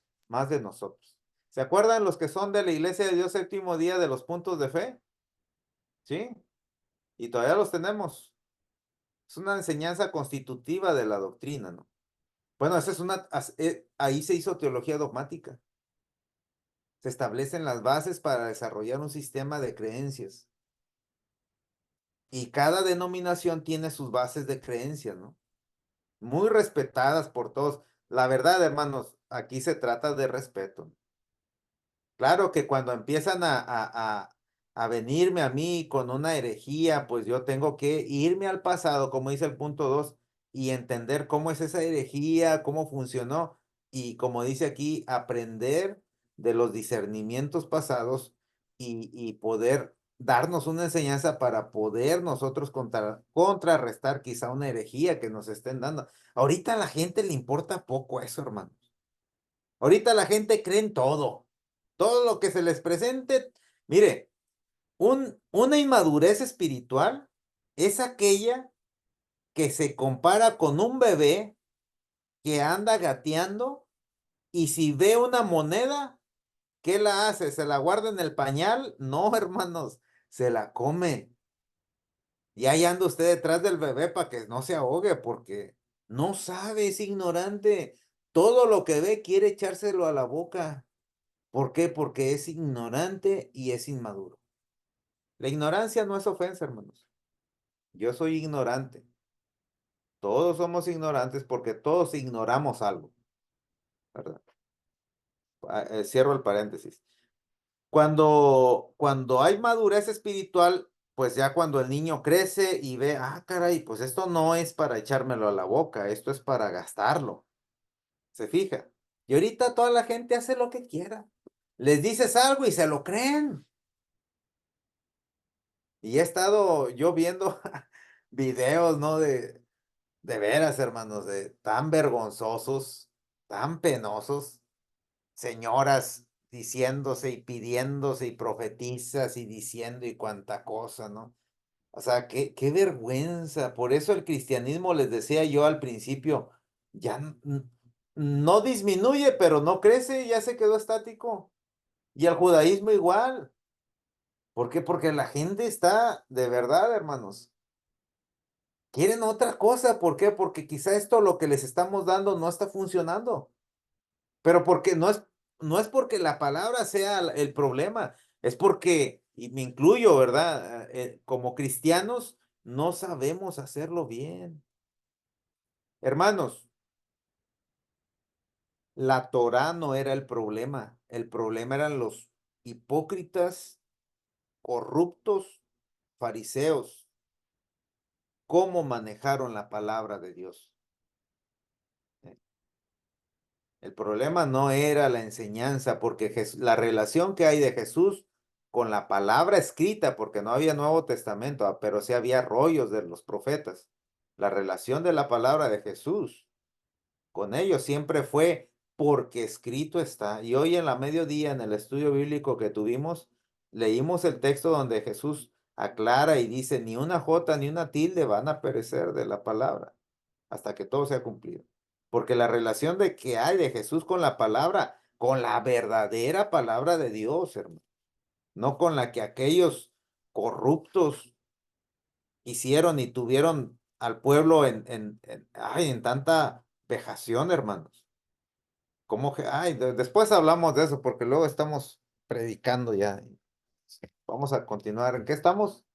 de nosotros. ¿Se acuerdan los que son de la Iglesia de Dios Séptimo Día de los puntos de fe? ¿Sí? Y todavía los tenemos. Es una enseñanza constitutiva de la doctrina, ¿no? Bueno, esa es ahí se hizo teología dogmática. Se establecen las bases para desarrollar un sistema de creencias. Y cada denominación tiene sus bases de creencias, ¿no? Muy respetadas por todos. La verdad, hermanos, aquí se trata de respeto. Claro que cuando empiezan a venirme a mí con una herejía, pues yo tengo que irme al pasado, como dice el punto 2, y entender cómo es esa herejía, cómo funcionó, y como dice aquí, aprender de los discernimientos pasados y poder darnos una enseñanza para poder nosotros contrarrestar quizá una herejía que nos estén dando. Ahorita a la gente le importa poco eso, hermano. Ahorita la gente cree en todo lo que se les presente. Mire, una inmadurez espiritual es aquella que se compara con un bebé que anda gateando y si ve una moneda, ¿qué la hace? ¿Se la guarda en el pañal? No, hermanos, se la come. Y ahí anda usted detrás del bebé para que no se ahogue porque no sabe, es ignorante. Todo lo que ve quiere echárselo a la boca. ¿Por qué? Porque es ignorante y es inmaduro. La ignorancia no es ofensa, hermanos. Yo soy ignorante. Todos somos ignorantes porque todos ignoramos algo, ¿verdad? Cierro el paréntesis. Cuando hay madurez espiritual, pues ya cuando el niño crece y ve, caray, pues esto no es para echármelo a la boca, esto es para gastarlo. ¿Se fija? Y ahorita toda la gente hace lo que quiera. Les dices algo y se lo creen. Y he estado yo viendo videos, ¿no? De veras, hermanos, de tan vergonzosos, tan penosos, señoras diciéndose y pidiéndose y profetizas y diciendo y cuánta cosa, ¿no? O sea, qué vergüenza. Por eso el cristianismo, les decía yo al principio, ya no disminuye, pero no crece, ya se quedó estático. Y el judaísmo igual. ¿Por qué? Porque la gente está, de verdad, hermanos, quieren otra cosa. ¿Por qué? Porque quizá esto lo que les estamos dando no está funcionando. Pero porque no es porque la palabra sea el problema, es porque, y me incluyo, ¿verdad? Como cristianos no sabemos hacerlo bien. Hermanos, la Torá no era el problema eran los hipócritas, corruptos, fariseos, cómo manejaron la palabra de Dios. El problema no era la enseñanza, porque la relación que hay de Jesús con la palabra escrita, porque no había Nuevo Testamento, pero sí había rollos de los profetas. La relación de la palabra de Jesús con ellos siempre fue porque escrito está. Y hoy en la mediodía, en el estudio bíblico que tuvimos, leímos el texto donde Jesús aclara y dice, ni una jota ni una tilde van a perecer de la palabra hasta que todo sea cumplido. Porque la relación de que hay de Jesús con la palabra con la verdadera palabra de Dios, hermano, no con la que aquellos corruptos hicieron y tuvieron al pueblo en tanta vejación, hermanos. ¿Cómo que? Ay, después hablamos de eso porque luego estamos predicando ya. Vamos a continuar. ¿En qué estamos?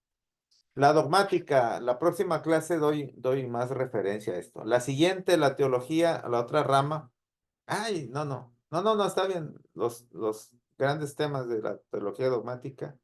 La dogmática. La próxima clase doy más referencia a esto. La siguiente, la teología, la otra rama. Ay, no, está bien. Los grandes temas de la teología dogmática.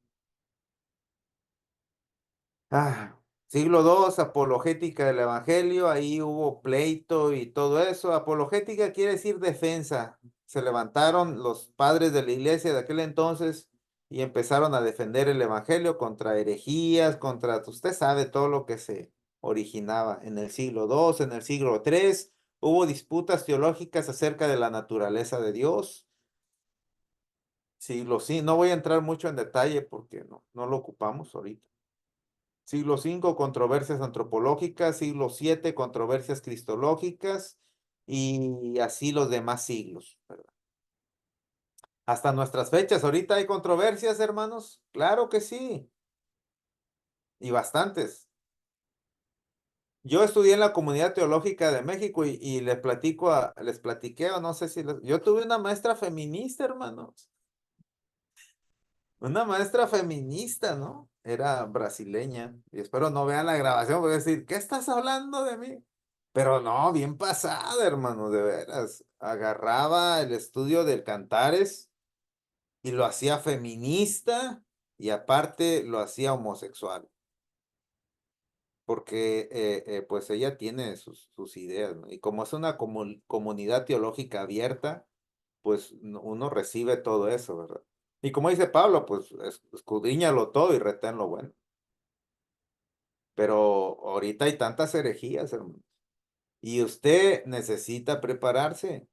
Siglo II, apologética del Evangelio, ahí hubo pleito y todo eso. Apologética quiere decir defensa. Se levantaron los padres de la iglesia de aquel entonces y empezaron a defender el Evangelio contra herejías, contra, usted sabe todo lo que se originaba en el siglo II, en el siglo III. Hubo disputas teológicas acerca de la naturaleza de Dios. Sí, no voy a entrar mucho en detalle porque no lo ocupamos ahorita. Siglo V, controversias antropológicas. Siglo VII, controversias cristológicas. Y así los demás siglos, ¿verdad? Hasta nuestras fechas. Ahorita hay controversias, hermanos. Claro que sí. Y bastantes. Yo estudié en la Comunidad Teológica de México y les platiqué, o no sé si yo tuve una maestra feminista, hermanos. Una maestra feminista, ¿no? Era brasileña. Y espero no vean la grabación, voy a decir, ¿qué estás hablando de mí? Pero no, bien pasada, hermano, de veras. Agarraba el estudio del Cantares y lo hacía feminista y aparte lo hacía homosexual. Porque pues ella tiene sus ideas, ¿no? Y como es una comunidad teológica abierta, pues uno recibe todo eso, ¿verdad? Y como dice Pablo, pues escudriñalo todo y retén lo bueno. Pero ahorita hay tantas herejías, hermano. Y usted necesita prepararse.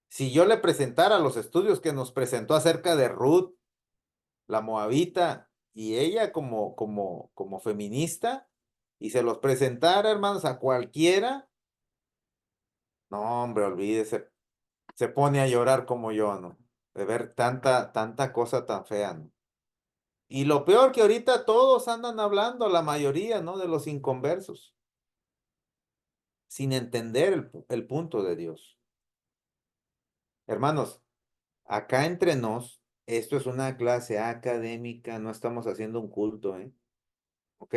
Si yo le presentara los estudios que nos presentó acerca de Ruth, la moabita, y ella como feminista, y se los presentara, hermanos, a cualquiera, no, hombre, olvídese, se pone a llorar como yo, ¿no? De ver tanta cosa tan fea, ¿no? Y lo peor que ahorita todos andan hablando, la mayoría, ¿no? De los inconversos, sin entender el punto de Dios. Hermanos, acá entre nos, esto es una clase académica, no estamos haciendo un culto, ¿eh? ¿Ok?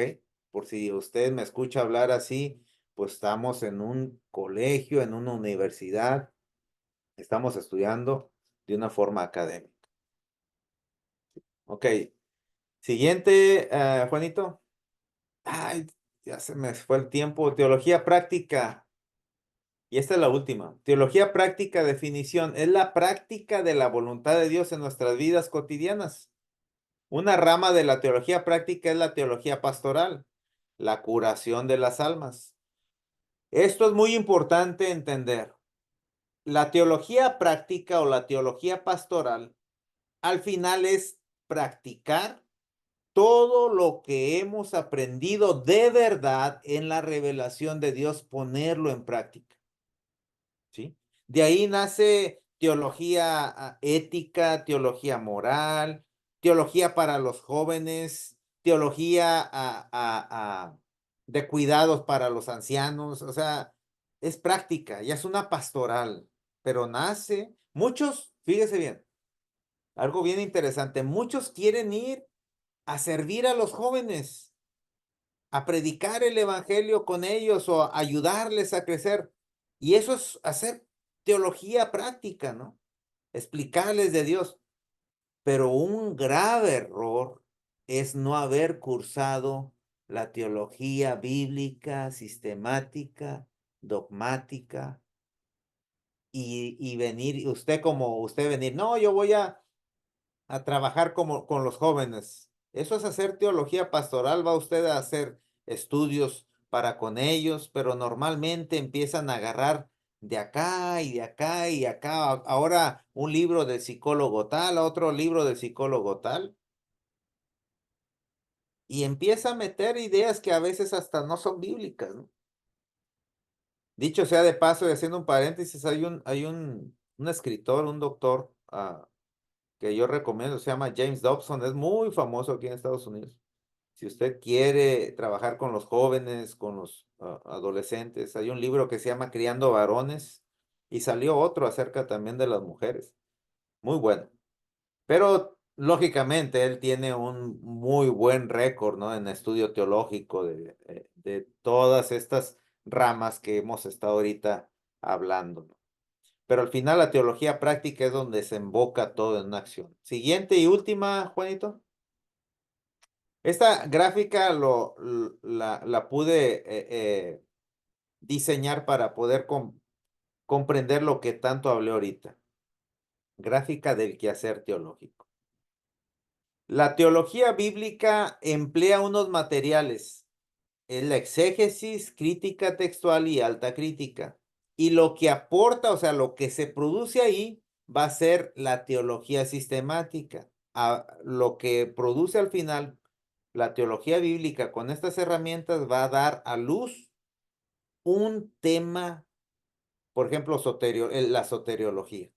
Por si usted me escucha hablar así, pues estamos en un colegio, en una universidad, estamos estudiando de una forma académica. Ok, siguiente, Juanito. Ay, ya se me fue el tiempo. Teología práctica. Y esta es la última. Teología práctica, definición, es la práctica de la voluntad de Dios en nuestras vidas cotidianas. Una rama de la teología práctica es la teología pastoral, la curación de las almas. Esto es muy importante entender. La teología práctica o la teología pastoral, al final es practicar todo lo que hemos aprendido de verdad en la revelación de Dios, ponerlo en práctica. ¿Sí? De ahí nace teología ética, teología moral, teología para los jóvenes, teología de cuidados para los ancianos. O sea, es práctica, ya es una pastoral, pero nace, muchos, fíjese bien, algo bien interesante, muchos quieren ir a servir a los jóvenes, a predicar el evangelio con ellos o a ayudarles a crecer. Y eso es hacer teología práctica, ¿no? Explicarles de Dios. Pero un grave error es no haber cursado la teología bíblica, sistemática, dogmática, y venir, usted venir, no, yo voy a trabajar con los jóvenes. Eso es hacer teología pastoral, va usted a hacer estudios para con ellos, pero normalmente empiezan a agarrar de acá y de acá y acá. Ahora un libro del psicólogo tal, otro libro del psicólogo tal. Y empieza a meter ideas que a veces hasta no son bíblicas, ¿no? Dicho sea de paso y haciendo un paréntesis, hay un escritor, un doctor que yo recomiendo, se llama James Dobson, es muy famoso aquí en Estados Unidos. Si usted quiere trabajar con los jóvenes, con los adolescentes, hay un libro que se llama Criando Varones y salió otro acerca también de las mujeres. Muy bueno. Pero lógicamente él tiene un muy buen récord, ¿no? En estudio teológico de todas estas ramas que hemos estado ahorita hablando, ¿no? Pero al final la teología práctica es donde se emboca todo en una acción. Siguiente y última, Juanito. Esta gráfica la pude diseñar para poder comprender lo que tanto hablé ahorita. Gráfica del quehacer teológico. La teología bíblica emplea unos materiales, es la exégesis, crítica textual y alta crítica. Y lo que aporta, o sea, lo que se produce ahí va a ser la teología sistemática. Lo que produce al final la teología bíblica con estas herramientas va a dar a luz un tema, por ejemplo, la soteriología.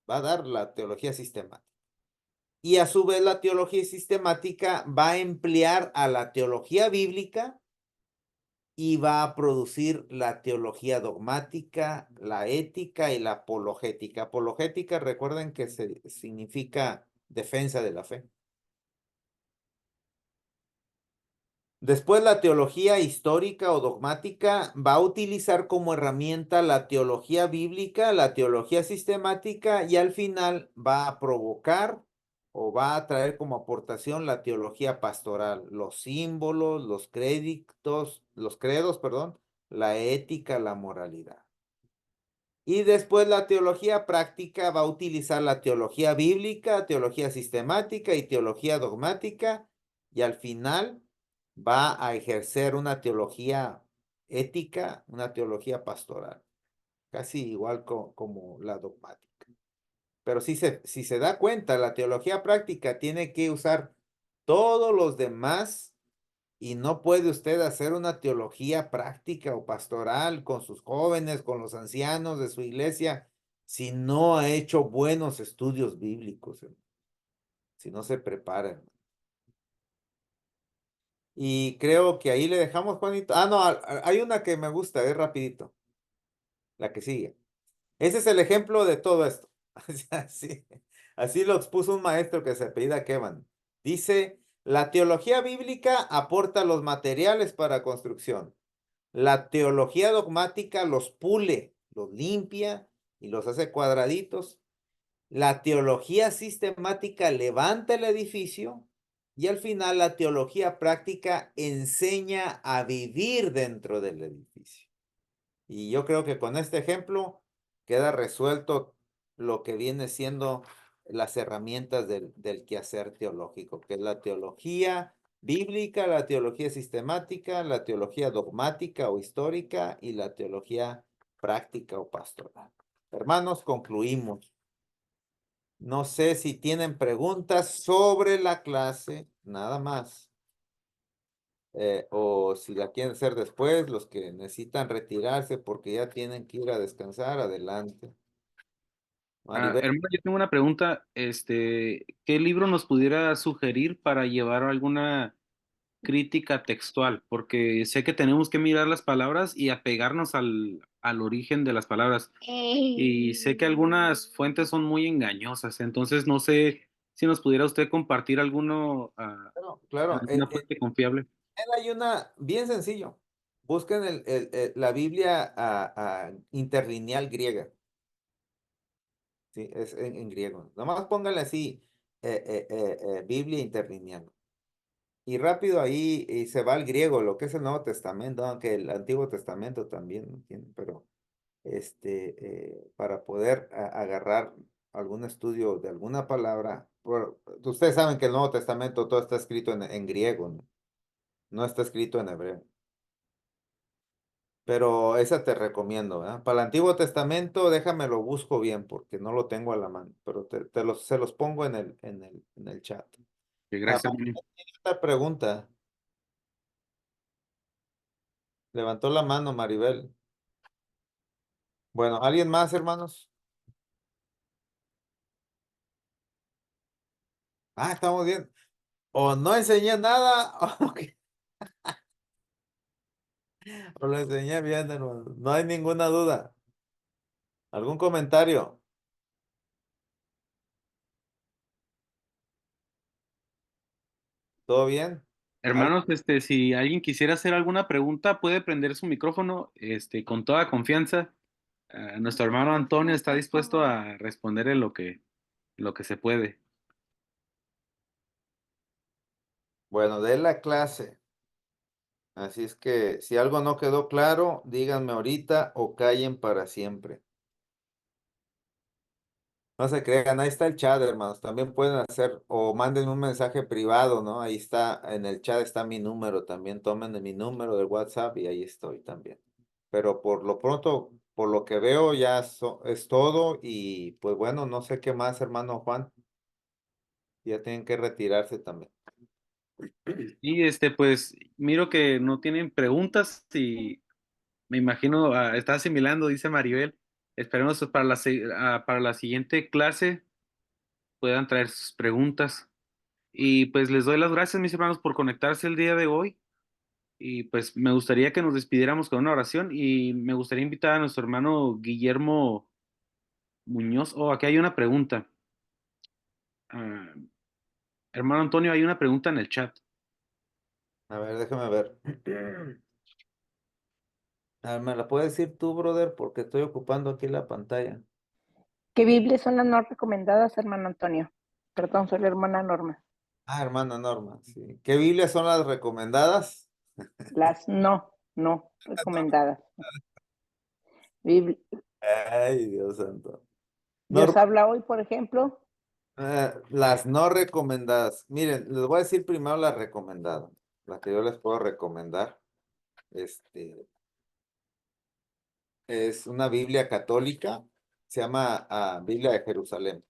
Va a dar la teología sistemática. Y a su vez la teología sistemática va a emplear a la teología bíblica y va a producir la teología dogmática, la ética y la apologética. Apologética, recuerden que significa defensa de la fe. Después la teología histórica o dogmática va a utilizar como herramienta la teología bíblica, la teología sistemática y al final va a provocar o va a traer como aportación la teología pastoral, los símbolos, los credos, perdón, la ética, la moralidad. Y después la teología práctica va a utilizar la teología bíblica, teología sistemática y teología dogmática y al final va a ejercer una teología ética, una teología pastoral, casi igual como la dogmática. Pero si se da cuenta, la teología práctica tiene que usar todos los demás y no puede usted hacer una teología práctica o pastoral con sus jóvenes, con los ancianos de su iglesia, si no ha hecho buenos estudios bíblicos, si no se prepara. Y creo que ahí le dejamos, Juanito. Ah, no, hay una que me gusta, es rapidito. La que sigue. Ese es el ejemplo de todo esto. Así lo expuso un maestro que se apellida Kevan. Dice, la teología bíblica aporta los materiales para construcción. La teología dogmática los pule, los limpia y los hace cuadraditos. La teología sistemática levanta el edificio y al final la teología práctica enseña a vivir dentro del edificio. Y yo creo que con este ejemplo queda resuelto lo que viene siendo las herramientas del quehacer teológico, que es la teología bíblica, la teología sistemática, la teología dogmática o histórica y la teología práctica o pastoral. Hermanos, concluimos. No sé si tienen preguntas sobre la clase, nada más. O si la quieren hacer después, los que necesitan retirarse porque ya tienen que ir a descansar, adelante. Maribel, Hermano, yo tengo una pregunta. ¿Qué libro nos pudiera sugerir para llevar alguna crítica textual? Porque sé que tenemos que mirar las palabras y apegarnos al origen de las palabras. Y sé que algunas fuentes son muy engañosas, entonces no sé si nos pudiera usted compartir claro, alguna fuente confiable. hay una bien sencillo. Busquen la Biblia interlineal griega. Sí, es en griego. Nomás pónganle así, Biblia interlineal. Y rápido ahí se va al griego, lo que es el Nuevo Testamento, aunque el Antiguo Testamento también, ¿entienden? Pero para poder agarrar algún estudio de alguna palabra, ustedes saben que el Nuevo Testamento todo está escrito en griego, ¿no? No está escrito en hebreo. Pero esa te recomiendo, ¿verdad? Para el Antiguo Testamento, déjame lo busco bien porque no lo tengo a la mano, pero se los pongo en el chat. Gracias, hermano. Esta pregunta, levantó la mano Maribel. Bueno, ¿alguien más, hermanos? Ah, estamos bien. O no enseñé nada, o lo enseñé bien, hermano. No hay ninguna duda. ¿Algún comentario? ¿Todo bien? ¿Algo? Hermanos, si alguien quisiera hacer alguna pregunta, puede prender su micrófono, con toda confianza. Nuestro hermano Antonio está dispuesto a responder en lo que se puede. Bueno, de la clase. Así es que si algo no quedó claro, díganme ahorita o callen para siempre. No se crean, ahí está el chat, hermanos. También pueden hacer o manden un mensaje privado, ¿no? Ahí está, en el chat está mi número también. Tomen de mi número de WhatsApp y ahí estoy también. Pero por lo pronto, por lo que veo, ya es todo. Y pues bueno, no sé qué más, hermano Juan. Ya tienen que retirarse también. Y pues miro que no tienen preguntas y me imagino, está asimilando, dice Maribel. Esperemos para para la siguiente clase puedan traer sus preguntas. Y pues les doy las gracias, mis hermanos, por conectarse el día de hoy. Y pues me gustaría que nos despidiéramos con una oración y me gustaría invitar a nuestro hermano Guillermo Muñoz. Oh, aquí hay una pregunta. Ah, hermano Antonio, hay una pregunta en el chat. A ver, déjame ver. ¿Me la puedes decir tú, brother? Porque estoy ocupando aquí la pantalla. ¿Qué Biblias son las no recomendadas, hermano Antonio? Perdón, soy la hermana Norma. Ah, hermana Norma, sí. ¿Qué Biblias son las recomendadas? Las no recomendadas. Bibli- Ay, Dios santo. Dios habla hoy, por ejemplo. Las no recomendadas. Miren, les voy a decir primero las recomendadas. Las que yo les puedo recomendar. Este, es una Biblia católica. Se llama Biblia de Jerusalén.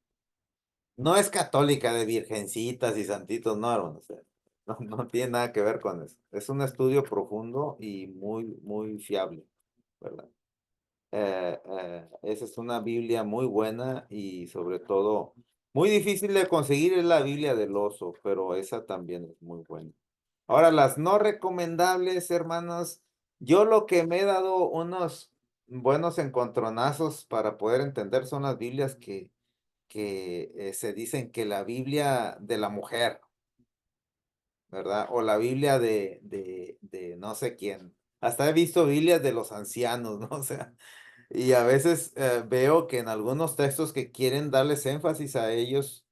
No es católica de virgencitas y santitos, no, hermano. O sea, no tiene nada que ver con eso. Es un estudio profundo y muy, muy fiable, ¿verdad? Esa es una Biblia muy buena y sobre todo muy difícil de conseguir es la Biblia del oso, pero esa también es muy buena. Ahora, las no recomendables, hermanos, yo lo que me he dado unos buenos encontronazos para poder entender son las Biblias que se dicen que la Biblia de la mujer, ¿verdad? O la Biblia de no sé quién. Hasta he visto Biblias de los ancianos, ¿no? O sea, y a veces veo que en algunos textos que quieren darles énfasis a ellos,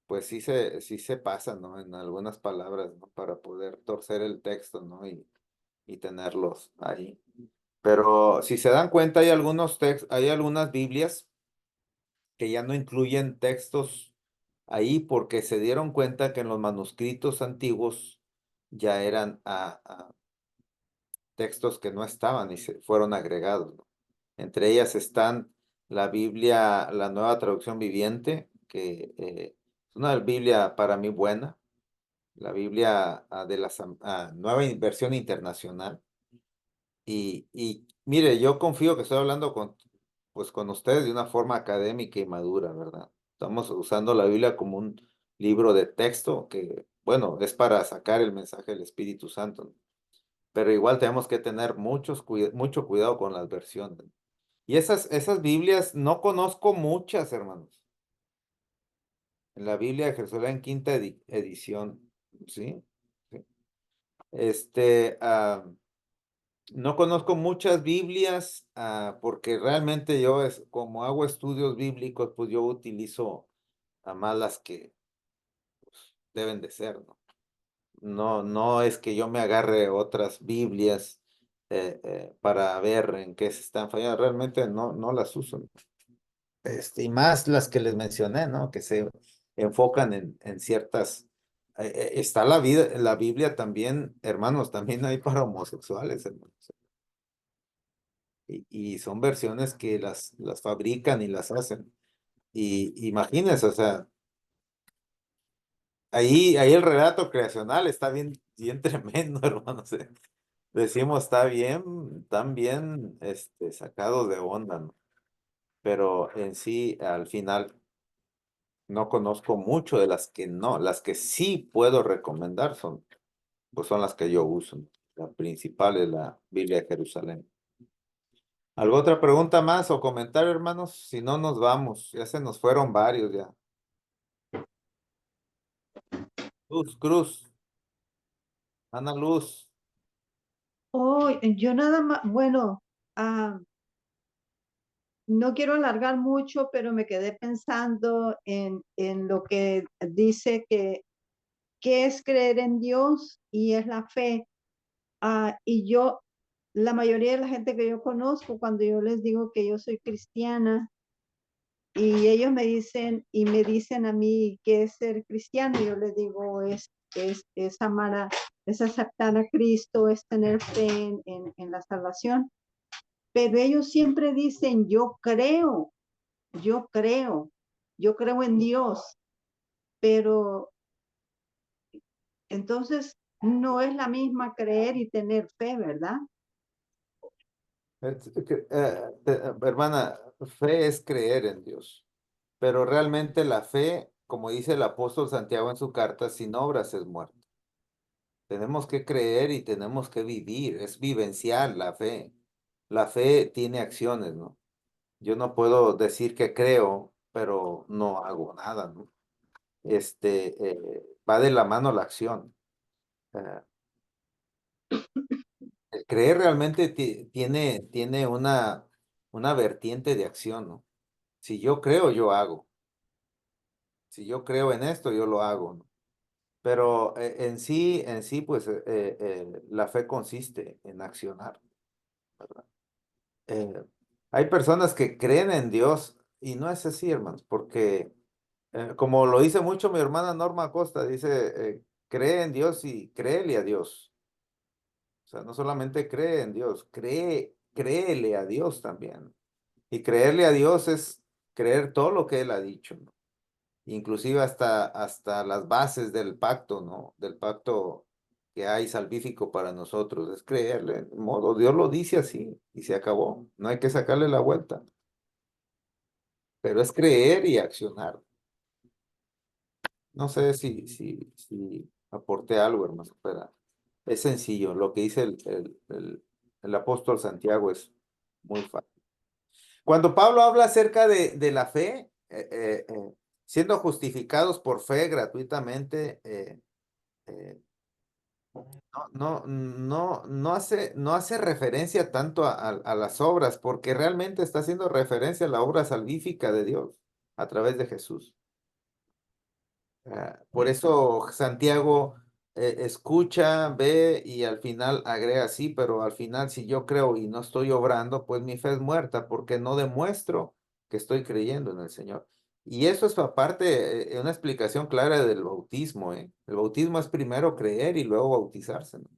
pues sí se pasan, ¿no? En algunas palabras, ¿no? Para poder torcer el texto, ¿no? Y tenerlos ahí. Pero si se dan cuenta, hay algunos textos, hay algunas Biblias que ya no incluyen textos ahí porque se dieron cuenta que en los manuscritos antiguos ya eran textos que no estaban y se fueron agregados, ¿no? Entre ellas están la Biblia, la Nueva Traducción Viviente, que es una Biblia para mí buena, la Biblia de la Nueva Versión Internacional. Y mire, yo confío que estoy hablando pues, con ustedes de una forma académica y madura, ¿verdad? Estamos usando la Biblia como un libro de texto que, bueno, es para sacar el mensaje del Espíritu Santo, ¿no? Pero igual tenemos que tener mucho cuidado con las versiones. Y esas Biblias, no conozco muchas, hermanos. En la Biblia de Jerusalén, quinta edición, ¿sí? Sí. Este, no conozco muchas Biblias, porque realmente yo, como hago estudios bíblicos, pues yo utilizo a más las que deben de ser, ¿no? No es que yo me agarre otras Biblias para ver en qué se están fallando, realmente no las uso, ¿no? Y más las que les mencioné, ¿no? Que se enfocan en ciertas. Está la Biblia también, hermanos, también hay para homosexuales, hermanos. Y son versiones que las fabrican y las hacen. Y imagínense, o sea, ahí el relato creacional está bien tremendo, hermanos. Decimos, está bien, tan bien sacado de onda, ¿no? Pero en sí, al final. No conozco mucho de las que no, las que sí puedo recomendar pues son las que yo uso. La principal es la Biblia de Jerusalén. ¿Alguna otra pregunta más o comentario, hermanos? Si no, nos vamos. Ya se nos fueron varios ya. Cruz, Ana Luz. Oh, yo nada más, bueno, no quiero alargar mucho, pero me quedé pensando en lo que dice que es creer en Dios y es la fe. Y yo, la mayoría de la gente que yo conozco, cuando yo les digo que yo soy cristiana, y ellos me dicen a mí qué es ser cristiano, yo les digo, es amar es aceptar a Cristo, es tener fe en la salvación. Pero ellos siempre dicen, yo creo, yo creo en Dios, pero entonces no es la misma creer y tener fe, ¿verdad? Hermana, fe es creer en Dios, pero realmente la fe, como dice el apóstol Santiago en su carta, sin obras es muerta. Tenemos que creer y tenemos que vivir, es vivencial la fe. La fe tiene acciones, ¿no? Yo no puedo decir que creo, pero no hago nada, ¿no? Va de la mano la acción. Eh, el creer realmente tiene una vertiente de acción, ¿no? Si yo creo, yo hago. Si yo creo en esto, yo lo hago, ¿no? Pero en sí, pues la fe consiste en accionar, ¿verdad? Eh, hay personas que creen en Dios y no es así, hermanos, porque como lo dice mucho mi hermana Norma Acosta, dice, cree en Dios y créele a Dios. O sea, no solamente cree en Dios, créele a Dios también. Y creerle a Dios es creer todo lo que Él ha dicho, ¿no? Inclusive hasta las bases del pacto, ¿no? Del pacto que hay salvífico para nosotros. Es creerle, de modo, Dios lo dice así y se acabó. No hay que sacarle la vuelta, pero es creer y accionar. No sé si aporté algo, hermano, pero es sencillo. Lo que dice el apóstol Santiago es muy fácil. Cuando Pablo habla acerca de la fe, siendo justificados por fe gratuitamente, no hace referencia tanto a las obras, porque realmente está haciendo referencia a la obra salvífica de Dios a través de Jesús. Por eso Santiago escucha, ve y al final agrega sí, pero al final si yo creo y no estoy obrando, pues mi fe es muerta porque no demuestro que estoy creyendo en el Señor. Y eso es aparte una explicación clara del bautismo, ¿eh? El bautismo es primero creer y luego bautizarse, ¿no?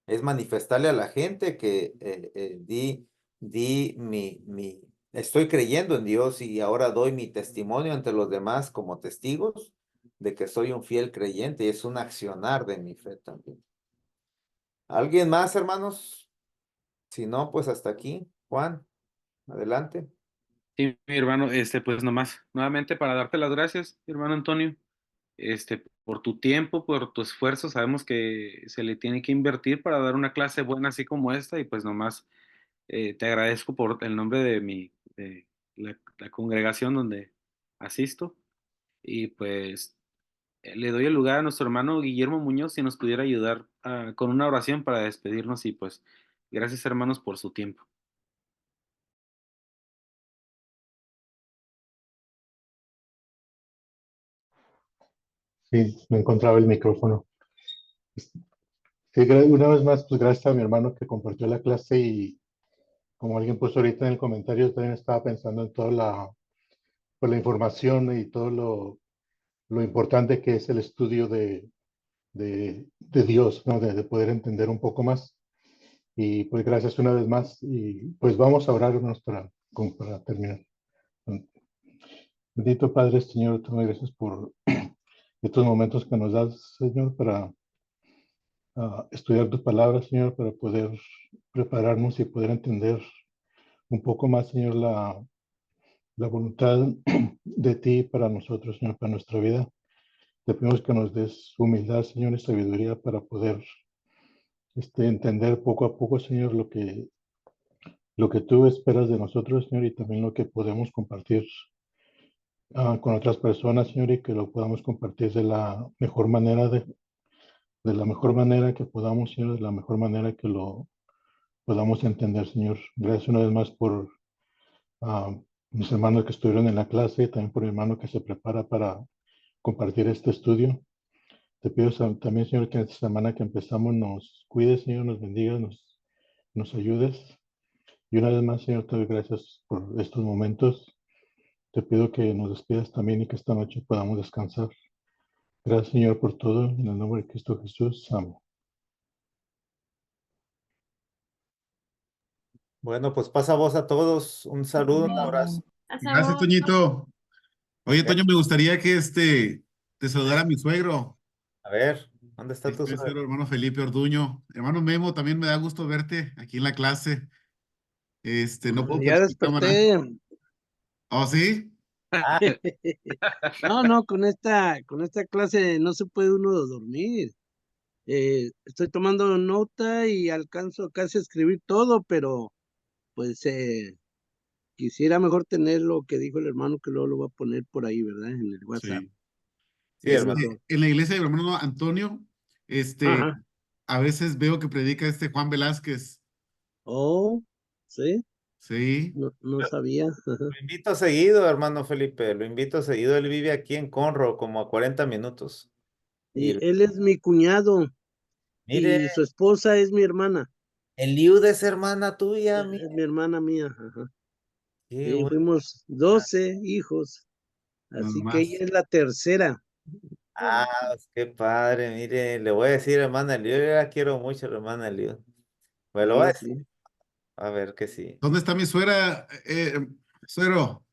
Es manifestarle a la gente que estoy creyendo en Dios y ahora doy mi testimonio ante los demás como testigos de que soy un fiel creyente y es un accionar de mi fe también. ¿Alguien más, hermanos? Si no, pues hasta aquí. Juan, adelante. Sí, mi hermano, pues nomás, nuevamente para darte las gracias, mi hermano Antonio, por tu tiempo, por tu esfuerzo. Sabemos que se le tiene que invertir para dar una clase buena así como esta y pues nomás te agradezco por el nombre de la congregación donde asisto y pues le doy el lugar a nuestro hermano Guillermo Muñoz si nos pudiera ayudar con una oración para despedirnos y pues gracias hermanos por su tiempo. Sí, me encontraba el micrófono. Sí, una vez más, pues gracias a mi hermano que compartió la clase y como alguien puso ahorita en el comentario, también estaba pensando en toda pues, la información y todo lo importante que es el estudio de Dios, ¿no? De poder entender un poco más. Y pues gracias una vez más y pues vamos a orar hermanos, para terminar. Bendito Padre, Señor, te doy gracias por estos momentos que nos das, Señor, para estudiar tu palabra, Señor, para poder prepararnos y poder entender un poco más, Señor, la voluntad de ti para nosotros, Señor, para nuestra vida. Te pedimos que nos des humildad, Señor, y sabiduría para poder entender poco a poco, Señor, lo que tú esperas de nosotros, Señor, y también lo que podemos compartir con otras personas, Señor, y que lo podamos compartir de la mejor manera, de la mejor manera que podamos, Señor, de la mejor manera que lo podamos entender, Señor. Gracias una vez más por mis hermanos que estuvieron en la clase, también por mi hermano que se prepara para compartir este estudio. Te pido también, Señor, que esta semana que empezamos nos cuides, Señor, nos bendiga, nos ayudes. Y una vez más, Señor, te doy gracias por estos momentos. Te pido que nos despidas también y que esta noche podamos descansar. Gracias, Señor, por todo. En el nombre de Cristo Jesús. Amén. Bueno, pues pasa voz a todos. Un saludo, un abrazo. Gracias, Toñito. Oye, Toño, me gustaría que te saludara mi suegro. A ver, ¿dónde está tu Suegro, suegro? hermano Felipe Orduño. Hermano Memo, también me da gusto verte aquí en la clase. No puedo Ya prender la cámara. desperté. ¿Oh, sí? Ah, No, con esta clase no se puede uno dormir. Estoy tomando nota y alcanzo casi a escribir todo, pero pues quisiera mejor tener lo que dijo el hermano, que luego lo va a poner por ahí, ¿verdad? En el WhatsApp. Sí. sí, hermano. En la iglesia de mi hermano Antonio, Ajá. a veces veo que predica Juan Velázquez. Oh, sí, Sí. no sabía. Ajá. Lo invito seguido, hermano Felipe. Lo invito seguido. Él vive aquí en Conroe, como a 40 minutos. Y Y él es mi cuñado mire, y su esposa es mi hermana, Eliud es hermana tuya, mire. es mi hermana mía. Ajá. Qué Sí, bueno. fuimos 12 hijos, Nada así que ella más. es la tercera. Ah, qué padre. Mire, le voy a decir, hermana Eliud, yo la quiero mucho, hermana Eliud. Pues lo voy a Sí, decir. sí. A ver que sí. ¿Dónde está mi suegra, suegro?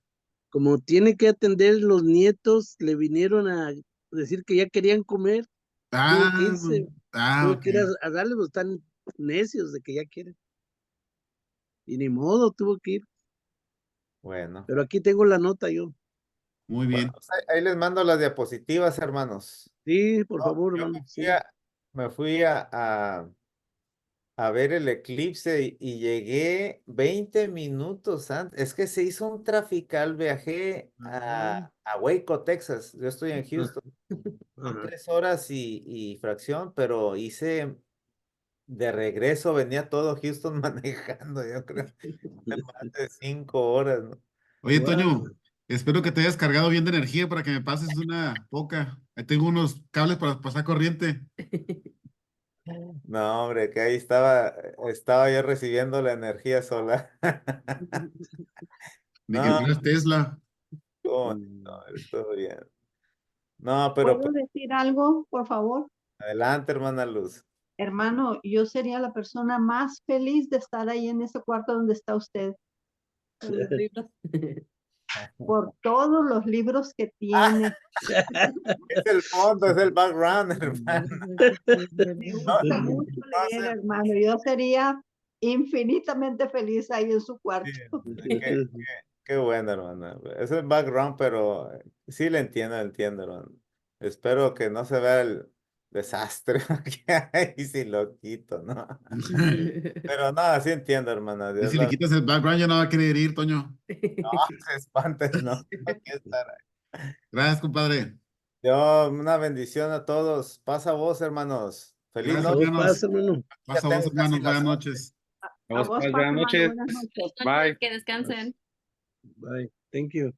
Como tiene que atender los nietos, le vinieron a decir que ya querían comer, tuvo que Ah, irse, tuvo ok. que ir a darles, pues están necios de que ya quieren. Y ni modo, tuvo que ir. Bueno. Pero aquí tengo la nota yo. Muy Bueno, bien. pues ahí les mando las diapositivas, hermanos. Sí, por No, favor, yo hermano. Sí. me fui a ver el eclipse y llegué 20 minutos antes. Es que se hizo un trafical. Viajé a Waco, Texas. Yo estoy en Houston. Son Ajá. 3 horas y fracción, pero hice de regreso, venía todo Houston manejando, yo creo, de más de 5 horas, ¿no? Oye, Wow. Toño, espero que te hayas cargado bien de energía para que me pases una poca. Ahí tengo unos cables para pasar corriente. No, hombre, que ahí estaba yo recibiendo la energía solar. Ni que No, fueras Tesla. cómo no, estuvo bien. No, pero ¿Puedo pues, decir algo, por favor? adelante, hermana Luz. Hermano, yo sería la persona más feliz de estar ahí en ese cuarto donde está usted, por todos los libros que tiene. Es el fondo, es el background, hermano. Me gusta No, mucho no leer, sé, hermano. Yo sería infinitamente feliz ahí en su sí, cuarto. qué bueno, hermano. Es el background, pero sí le entiendo, hermano. Espero que no se vea el desastre que hay si lo quito, ¿no? Pero no, sí entiendo, hermano. Y Dios si le la quitas el background ya no va a querer ir, Toño. no se espanten, no. No quiero estar ahí. Gracias, compadre. Dios, una bendición a todos. Pasa vos, hermanos. Feliz Gracias, noche. Todo hermanos. pasa, hermano. Pasa Ya vos, tengo casi hermanos. Buenas las 11. noches. A vos, Paz, Buenas hermano, noches. buenas noches. Bye. Que descansen. Bye. Thank you.